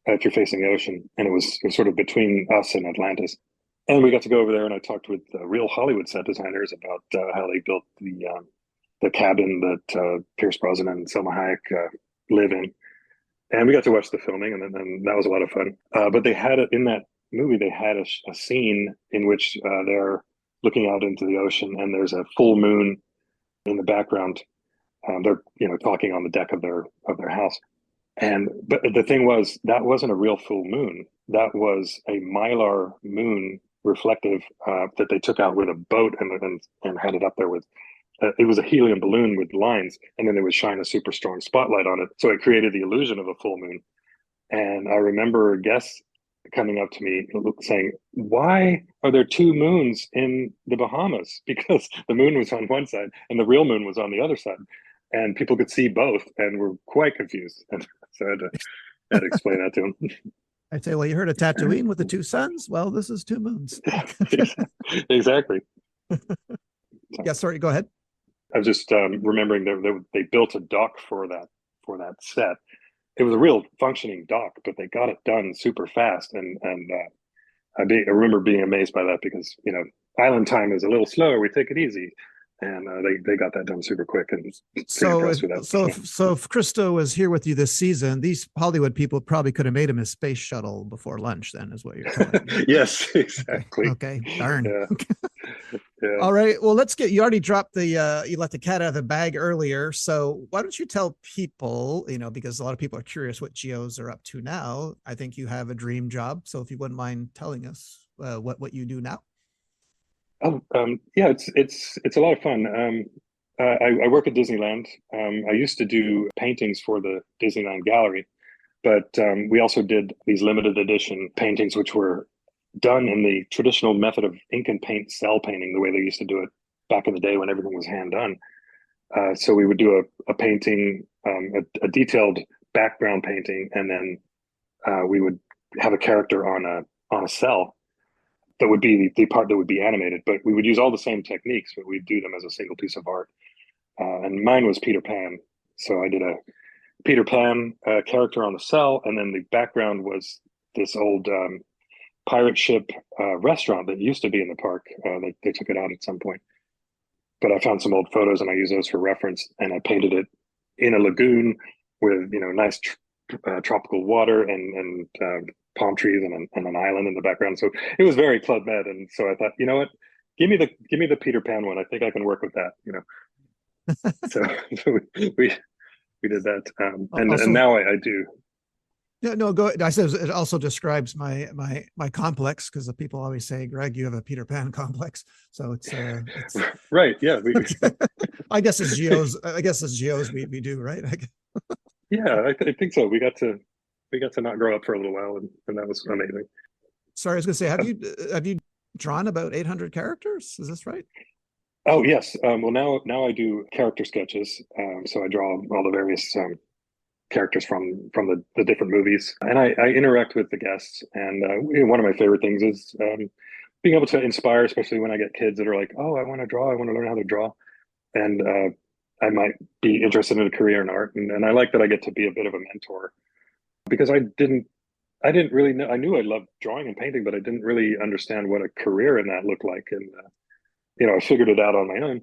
if you're facing the ocean, and it was sort of between us and Atlantis. And we got to go over there, and I talked with real Hollywood set designers about how they built the cabin that Pierce Brosnan and Selma Hayek live in. And we got to watch the filming, and then that was a lot of fun. But they had it in that movie. They had a scene in which they're looking out into the ocean, and there's a full moon in the background. They're talking on the deck of their house, but the thing was that wasn't a real full moon. That was a mylar moon reflective that they took out with a boat and had it up there with. It was a helium balloon with lines, and then they would shine a super strong spotlight on it, so it created the illusion of a full moon. And I remember guests coming up to me saying, "Why are there two moons in the Bahamas?" Because the moon was on one side and the real moon was on the other side, and people could see both and were quite confused. And so I had to explain that to them. I'd say, well, you heard of Tatooine with the two suns? Well, this is two moons. Exactly. Yeah, sorry, go ahead. I was just remembering that they built a dock for that set. It was a real functioning dock, but they got it done super fast, and I remember being amazed by that because island time is a little slower. We take it easy, and they got that done super quick, and pretty So impressed if with that. so if, so if Christo was here with you this season, these Hollywood people probably could have made him a space shuttle before lunch. Then is what you're telling me. Yes, Okay. exactly. Okay. Darn. Yeah, yeah. All right. Well, let's get, you already dropped you let the cat out of the bag earlier. So why don't you tell people, because a lot of people are curious what geos are up to now. I think you have a dream job. So if you wouldn't mind telling us what you do now. Oh, yeah. It's a lot of fun. I work at Disneyland. I used to do paintings for the Disneyland Gallery, but we also did these limited edition paintings, which were done in the traditional method of ink and paint cell painting, the way they used to do it back in the day when everything was hand done. So we would do a painting, a detailed background painting, and then we would have a character on a cell that would be the part that would be animated. But we would use all the same techniques, but we'd do them as a single piece of art. And mine was Peter Pan. So I did a Peter Pan character on the cell, and then the background was this old pirate ship restaurant that used to be in the park. They took it out at some point. But I found some old photos and I used those for reference, and I painted it in a lagoon with nice tropical water and palm trees and an island in the background. So it was very Club Med, and so I thought, you know what, give me the Peter Pan one. I think I can work with that. So, so we did that, and Also, now I do. no, go. I said it also describes my complex because the people always say, Greg, you have a Peter Pan complex. So it's Right, yeah, I guess it's geos. I guess it's geos we do, right? yeah, I think so. We got to not grow up for a little while, and that was amazing. Sorry, I was gonna say, have you drawn about 800 characters? Is this right? Oh yes. Well, now I do character sketches. So I draw all the various characters from the different movies, and I interact with the guests. And one of my favorite things is being able to inspire, especially when I get kids that are like, "Oh, I want to draw. I want to learn how to draw," and I might be interested in a career in art, and I like that I get to be a bit of a mentor because I didn't really know. I knew I loved drawing and painting, but I didn't really understand what a career in that looked like, and I figured it out on my own.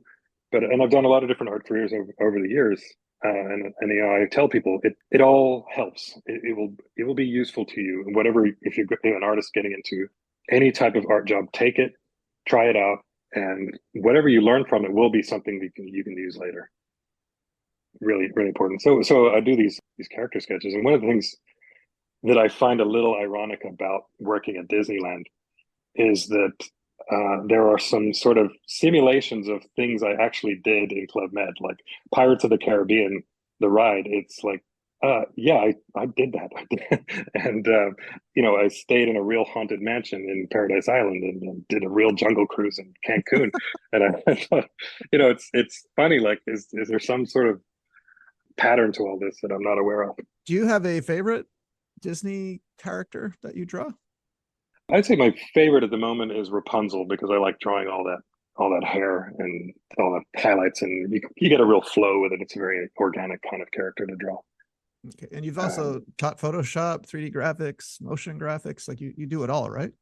and I've done a lot of different art careers over the years. And you know, I tell people it all helps. It will be useful to you. And whatever, if you're an artist getting into any type of art job, take it, try it out, and whatever you learn from it will be something that you can use later. Really, really important. So I do these character sketches, and one of the things that I find a little ironic about working at Disneyland is that there are some sort of simulations of things I actually did in Club Med, like Pirates of the Caribbean, the ride. It's like, yeah, I did that. And, you know, I stayed in a real haunted mansion in Paradise Island and did a real jungle cruise in Cancun. And I thought, you know, it's funny, like, is there some sort of pattern to all this that I'm not aware of? Do you have a favorite Disney character that you draw? I'd say my favorite at the moment is Rapunzel because I like drawing all that hair and all the highlights, and you get a real flow with it. It's a very organic kind of character to draw. Okay. And you've also taught Photoshop, 3D graphics, motion graphics, like you do it all, right?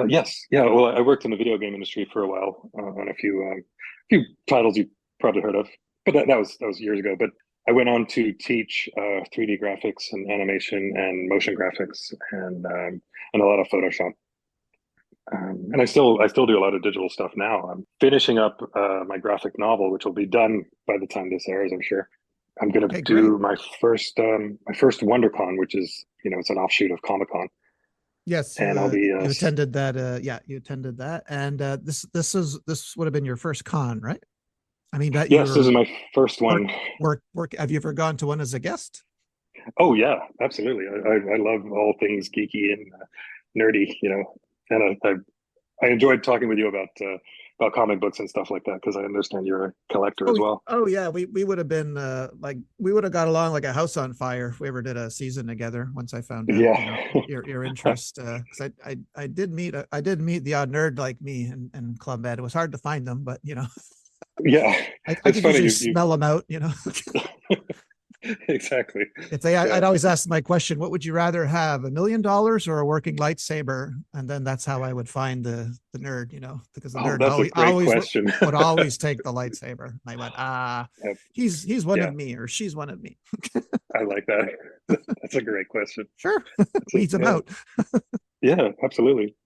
Yes, yeah. Well, I worked in the video game industry for a while on a few titles you probably heard of, but that was years ago. But I went on to teach 3D graphics and animation and motion graphics and a lot of Photoshop. And I still do a lot of digital stuff now. I'm finishing up my graphic novel, which will be done by the time this airs, I'm sure. I'm going to do my first WonderCon, which is, you know, it's an offshoot of Comic-Con. Yes, And I'll be you attended that. Yeah, you attended that, and this would have been your first con, right? I mean, that yes, this is my first one. Work. Have you ever gone to one as a guest? Oh yeah, absolutely. I love all things geeky and nerdy, you know, and I enjoyed talking with you about comic books and stuff like that because I understand you're a collector as well. Oh yeah, we would have been like we would have got along like a house on fire if we ever did a season together. Once I found out, yeah, you know, your interest, because I did meet the odd nerd like me in Club Med. It was hard to find them, but you know, yeah, I could usually smell them out, you know. Exactly. If they, I'd always ask my question: what would you rather have, $1 million or a working lightsaber? And then that's how I would find the nerd, you know, because the nerd always question. would always take the lightsaber. And I went, Yep. he's one of me, or she's one of me. I like that. That's a great question. Sure, weeds them out. Yeah, absolutely.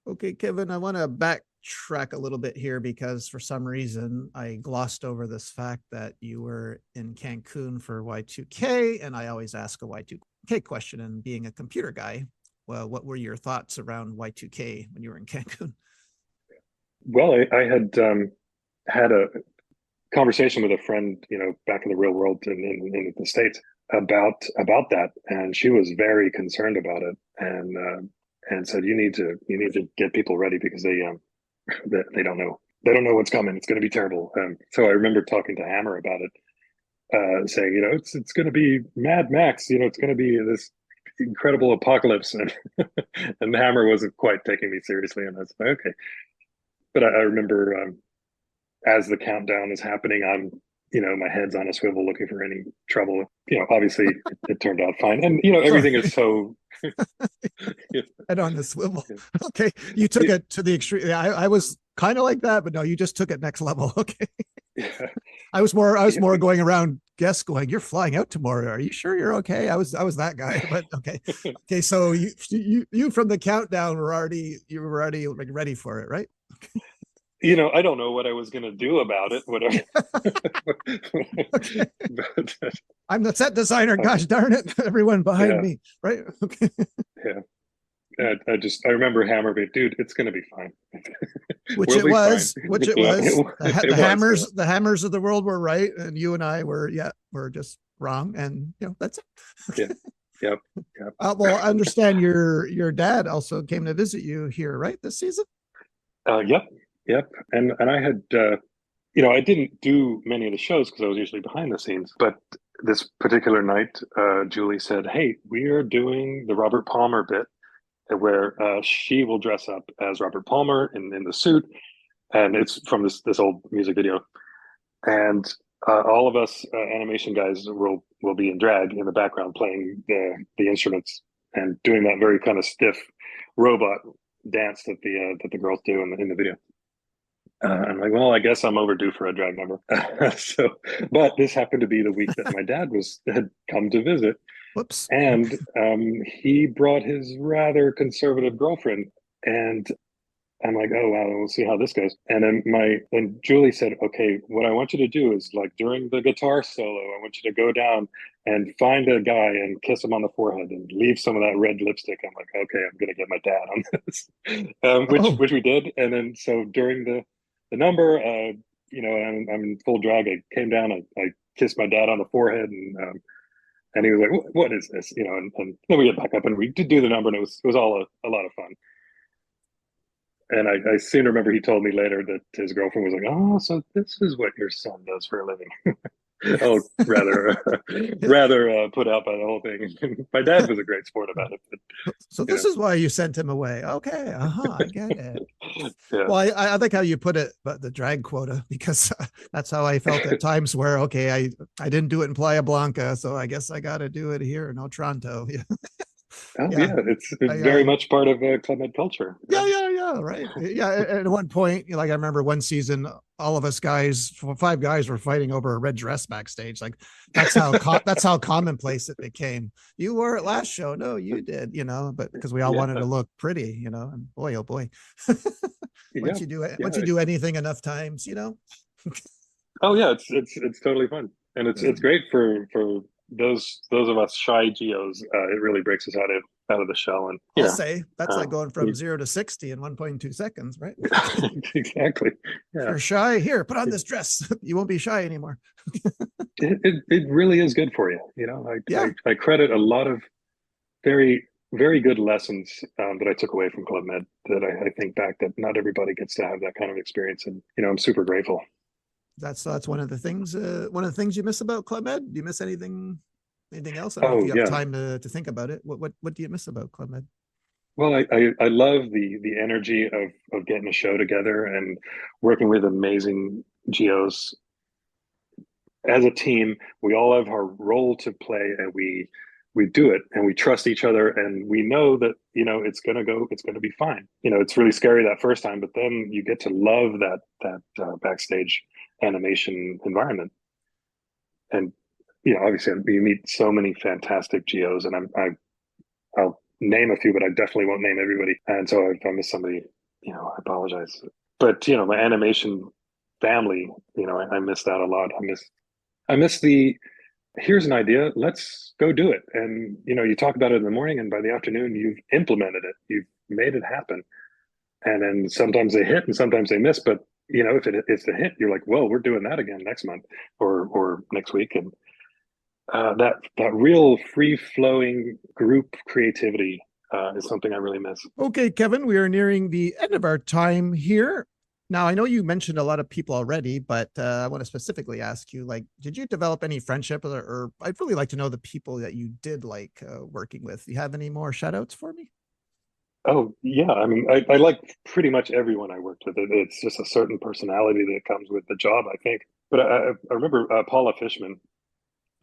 Okay, Kevin, I want to backtrack a little bit here because for some reason I glossed over this fact that you were in Cancun for Y2K, and I always ask a Y2K question. And being a computer guy, well, what were your thoughts around Y2K when you were in Cancun? Well, I had had a conversation with a friend, you know, back in the real world in the States about that, and she was very concerned about it, and said you need to get people ready because they don't know what's coming. It's going to be terrible. So I remember talking to Hammer about it, saying, you know, it's going to be Mad Max. You know, it's going to be this incredible apocalypse, and and Hammer wasn't quite taking me seriously, and I was like, okay. But I remember as the countdown is happening, I'm, you know, my head's on a swivel looking for any trouble. You know, obviously it turned out fine, and you know everything is so. Head on the swivel. Okay, you took it to the extreme. I was kind of like that, but no, you just took it next level. Okay. Yeah. I was more going around guests going, you're flying out tomorrow. Are you sure you're okay? I was that guy, but okay. Okay. So you from the countdown were already like ready for it, right? Okay. You know, I don't know what I was going to do about it, whatever. Okay. But, I'm the set designer. Gosh darn it. Everyone behind me. Right. Okay. Yeah. I remember Hammer being, dude, it's going to be fine. Which it was. The hammers of the world were right. And you and I were just wrong. And, you know, that's it. Yeah. Yep. Well, I understand your dad also came to visit you here, right? This season? Yep. And I had, you know, I didn't do many of the shows because I was usually behind the scenes. But this particular night, Julie said, hey, we are doing the Robert Palmer bit where she will dress up as Robert Palmer in the suit. And it's from this old music video. And all of us animation guys will be in drag in the background playing the instruments and doing that very kind of stiff robot dance that the girls do in the video. I'm like, well, I guess I'm overdue for a drag number. So, but this happened to be the week that my dad had come to visit, Whoops. and he brought his rather conservative girlfriend, and I'm like, oh wow, we'll see how this goes. And then when Julie said, okay, what I want you to do is like during the guitar solo, I want you to go down and find a guy and kiss him on the forehead and leave some of that red lipstick. I'm like, okay, I'm gonna get my dad on this, Oh, which we did. And then so during the number, I'm in full drag. I came down, I kissed my dad on the forehead, and he was like, what is this? And then we get back up and we did do the number, and it was all a lot of fun. And I seem to remember he told me later that his girlfriend was like, "Oh, so this is what your son does for a living." Oh, rather put out by the whole thing. My dad was a great sport about it, but so you this is why you sent him away. Okay, I get it. yeah, Well, I think how you put it, but the drag quota, because that's how I felt at times where, okay, I didn't do it in Playa Blanca, so I guess I got to do it here in Otranto. Yeah. oh Yeah. yeah, it's very I much part of Club Med culture. yeah, right. Yeah, at one point, like I remember one season, all of us guys, five guys, were fighting over a red dress backstage. Like that's how commonplace it became. You wore it last show, no, you did, but because we all wanted Yeah, to look pretty, and boy, oh boy, yeah, once yeah. you do anything enough times, Oh yeah, it's totally fun, and it's great for those of us shy geos. It really breaks us out of the shell, and I'll say that's uh, like going from 0 to 60 in 1.2 seconds, right? exactly. If Yeah, you're shy, here, put on this dress. You won't be shy anymore. it really is good for you. Yeah. I credit a lot of very, very good lessons that I took away from Club Med that I think back that not everybody gets to have that kind of experience. And, I'm super grateful. That's one of the things. One of the things you miss about Club Med. Do you miss anything else? I don't know if Oh, you have yeah. time to think about it. What do you miss about Club Med? Well, I love the energy of getting a show together and working with amazing geos as a team. We all have our role to play, and we do it, and we trust each other, and we know that it's gonna be fine. It's really scary that first time, but then you get to love that backstage animation environment. And obviously you meet so many fantastic geos, and I'll name a few, but I definitely won't name everybody. And so if I miss somebody, I apologize. But my animation family, I miss that a lot. I miss the here's an idea, let's go do it. And you talk about it in the morning, and by the afternoon you've implemented it, you've made it happen. And then sometimes they hit and sometimes they miss, but if it's a hit, you're like, well, we're doing that again next month or next week. And that real free flowing group creativity is something I really miss. Okay, Kevin, we are nearing the end of our time here. Now, I know you mentioned a lot of people already, but I want to specifically ask you, like, did you develop any friendship, or I'd really like to know the people that you did like working with. Do you have any more shout outs for me? Oh yeah, I mean, I like pretty much everyone I worked with. It's just a certain personality that comes with the job, I think. But I remember Paula Fishman,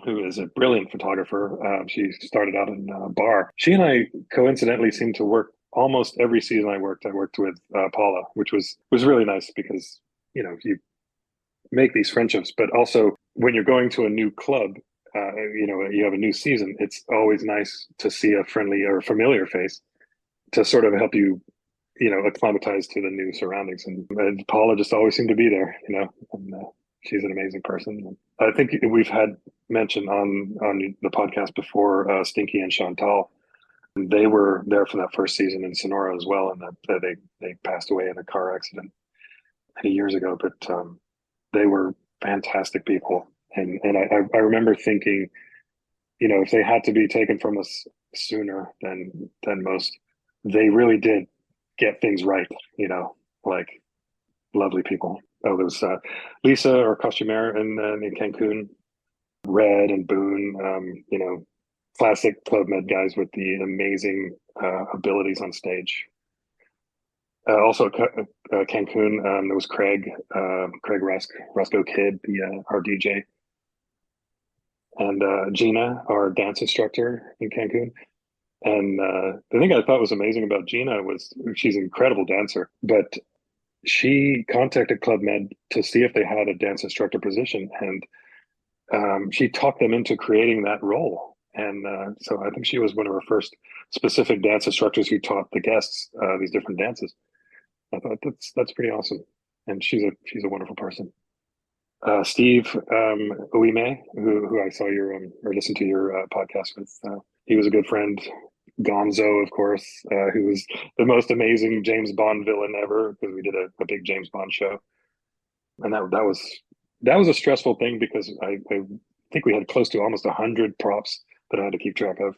who is a brilliant photographer. She started out in bar. She and I coincidentally seemed to work almost every season I worked. I worked with Paula, which was really nice because you make these friendships, but also when you're going to a new club, you have a new season. It's always nice to see a friendly or familiar face to sort of help you, acclimatize to the new surroundings. And Paula just always seemed to be there, and she's an amazing person. I think we've had mentioned on the podcast before, Stinky and Chantal. They were there for that first season in Sonora as well, and that they passed away in a car accident many years ago. But they were fantastic people, and I remember thinking, if they had to be taken from us sooner than most, they really did get things right. Like lovely people. Oh, there was Lisa or Costumer in Cancun, Red and Boone. Classic Club Med guys with the amazing abilities on stage. Also, Cancun, there was Craig Roscoe Kid, our DJ, and Gina, our dance instructor in Cancun. And the thing I thought was amazing about Gina was she's an incredible dancer, but she contacted Club Med to see if they had a dance instructor position, and she talked them into creating that role. And so I think she was one of our first specific dance instructors who taught the guests these different dances. I thought that's pretty awesome, and she's a wonderful person. Steve Uime, who I saw your or listened to your podcast with, he was a good friend. Gonzo, of course, who was the most amazing James Bond villain ever, because we did a big James Bond show, and that was a stressful thing because I think we had close to almost 100 props that I had to keep track of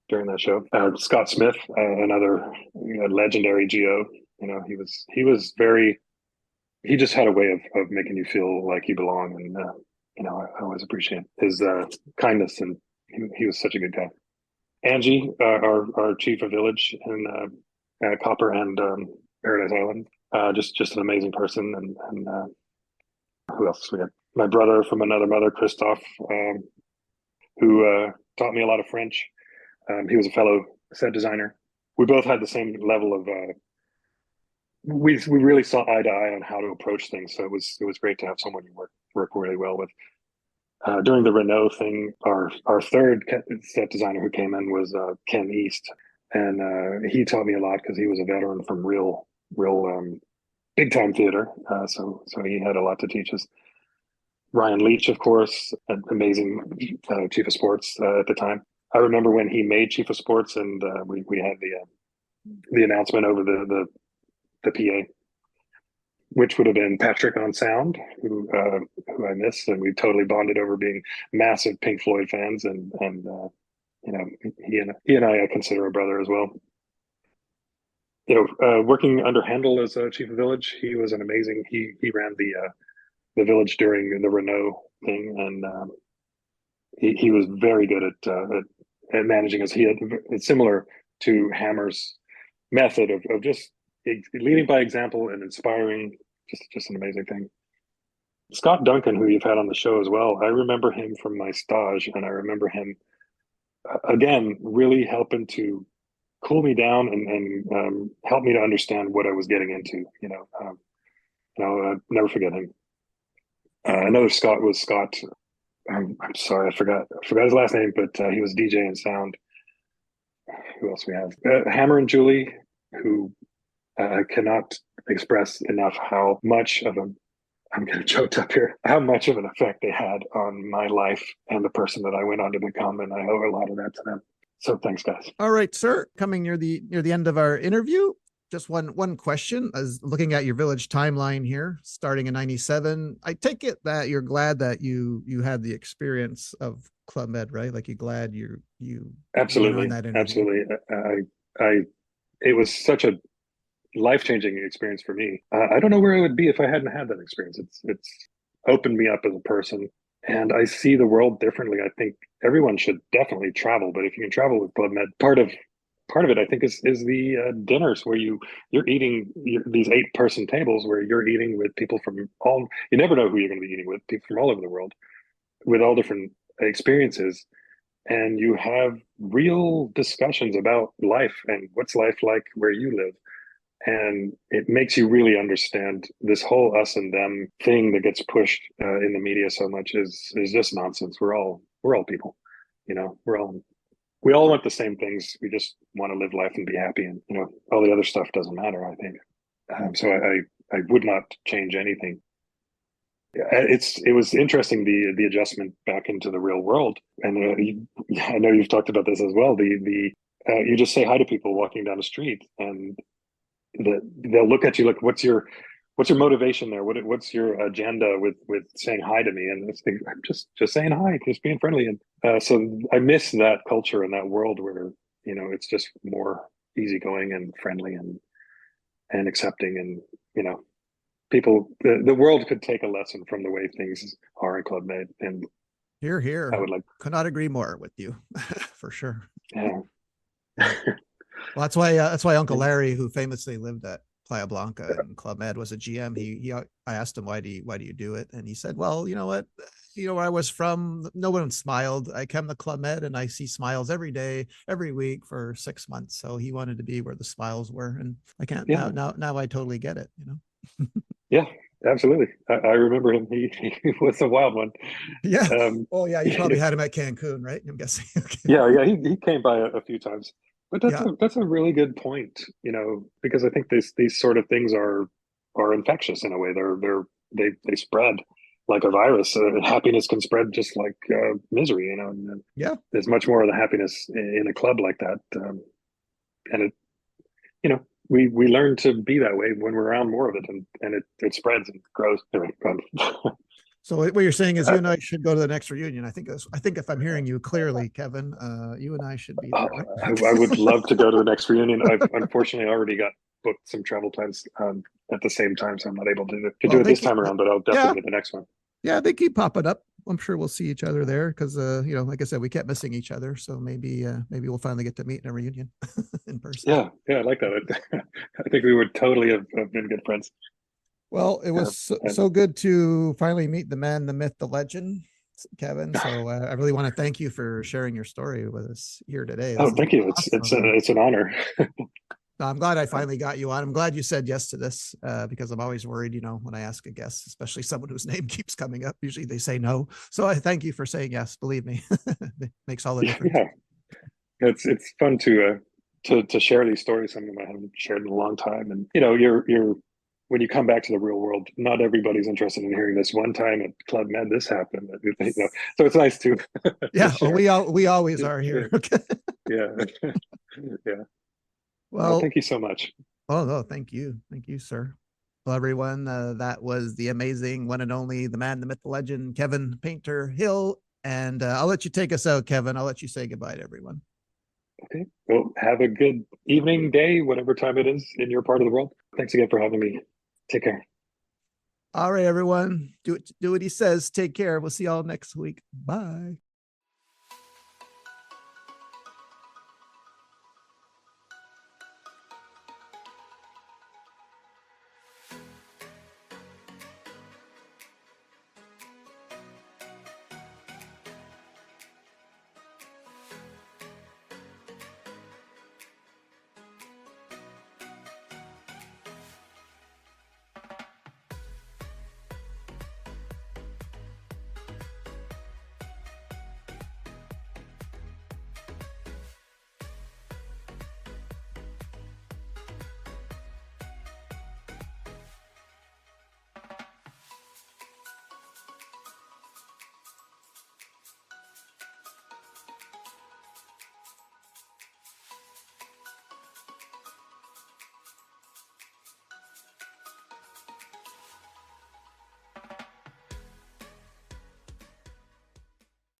during that show. Scott Smith, another legendary GO. He was very, he just had a way of making you feel like you belong, and I always appreciate his kindness, and he was such a good guy. Angie, our chief of village in Copper and Paradise Island, just an amazing person, and who else we had? My brother from another mother, Christophe, who taught me a lot of French. He was a fellow set designer. We both had the same level of. We really saw eye to eye on how to approach things, so it was great to have someone you work really well with. During the Renault thing, our third set designer who came in was Ken East, and he taught me a lot because he was a veteran from real big time theater. So he had a lot to teach us. Ryan Leach, of course, an amazing chief of sports at the time. I remember when he made chief of sports, and we had the announcement over the PA, which would have been Patrick on sound, who I miss, and we totally bonded over being massive Pink Floyd fans, and he and I consider a brother as well. Working under Handel as chief of village, he was an amazing. He ran the village during the Renault thing, and he was very good at managing us. He had, it's similar to Hammer's method of just leading by example and inspiring. Just an amazing thing. Scott Duncan, who you've had on the show as well, I remember him from my stage, and I remember him again really helping to cool me down and help me to understand what I was getting into. I'll never forget him. Another Scott was Scott. I'm sorry, I forgot his last name, but he was DJ and sound. Who else we have? Hammer and Julie, who I cannot express enough how much of I'm getting choked up here, how much of an effect they had on my life and the person that I went on to become, and I owe a lot of that to them. So thanks, guys. All right, sir. Coming near the end of our interview, just one question. As looking at your village timeline here, starting in '97, I take it that you're glad that you had the experience of Club Med, right? Like you're glad you absolutely that interview. Absolutely. It was such a life-changing experience for me. I don't know where I would be if I hadn't had that experience. It's opened me up as a person, and I see the world differently. I think everyone should definitely travel, but if you can travel with Club Med, part of it I think is the dinners where you're eating these 8-person tables where you're eating with people from all, you never know who you're going to be eating with, people from all over the world with all different experiences, and you have real discussions about life and what's life like where you live. And it makes you really understand this whole us and them thing that gets pushed in the media so much is just nonsense. We're all people, we all want the same things. We just want to live life and be happy, and all the other stuff doesn't matter, I think. So I would not change anything. It was interesting, the adjustment back into the real world, and I know you've talked about this as well. You just say hi to people walking down the street, and they'll look at you like, what's your motivation there? What's your agenda with saying hi to me? And I'm just saying hi, just being friendly. And so I miss that culture and that world where it's just more easygoing and friendly and accepting, and people. The world could take a lesson from the way things are in Club Med. And here, I would could not agree more with you, for sure. Yeah. Well, that's why Uncle Larry, who famously lived at Playa Blanca and Club Med, was a GM. I asked him, why do you do it? And he said, well, you know what, where I was from, no one smiled. I come to Club Med and I see smiles every day, every week for 6 months. So he wanted to be where the smiles were. And I can't now I totally get it, Yeah, absolutely. I remember him. He was a wild one. Yeah. Um, Oh, yeah. You probably had him at Cancun, right? I'm guessing. Okay. yeah, he came by a few times. But Yeah. that's a really good point, because I think these sort of things are infectious in a way. They spread like a virus. Happiness can spread just like misery, and Yeah. there's much more of the happiness in a club like that. And we learn to be that way when we're around more of it, and it spreads and grows. Anyway, So what you're saying is you and I should go to the next reunion. I think if I'm hearing you clearly, Kevin, you and I should be there, I would right? love to go to the next reunion. I've unfortunately already got booked some travel plans at the same time, so I'm not able to Well, do it this time around. But I'll yeah, definitely get the next one. yeah, they keep popping up. I'm sure we'll see each other there because, like I said, we kept missing each other. So maybe we'll finally get to meet in a reunion in person. Yeah, I like that. I think we would totally have been good friends. Well, it Yeah, was so, and so good to finally meet the man, the myth, the legend, Kevin. So I really want to thank you for sharing your story with us here today. This oh, is thank you. awesome. It's an honor. No, I'm glad I finally got you on. I'm glad you said yes to this because I'm always worried, when I ask a guest, especially someone whose name keeps coming up. Usually they say no. So I thank you for saying yes. Believe me, it makes all the difference. Yeah, it's fun to share these stories. Some of them I haven't shared in a long time, and you're when you come back to the real world, not everybody's interested in hearing this. One time at Club Med, this happened. So it's nice to to Yeah. Oh, share. we always are Yeah, here. Okay. yeah, yeah. Well, Well, thank you so much. oh no, thank you. Thank you, sir. Well, everyone, that was the amazing one and only, the man, the myth, the legend, Kevin Painter Hill. And I'll let you take us out, Kevin. I'll let you say goodbye to everyone. Okay. Well, have a good evening, day, whatever time it is in your part of the world. Thanks again for having me. Take care. All right, everyone. Do what he says. Take care. We'll see y'all next week. Bye.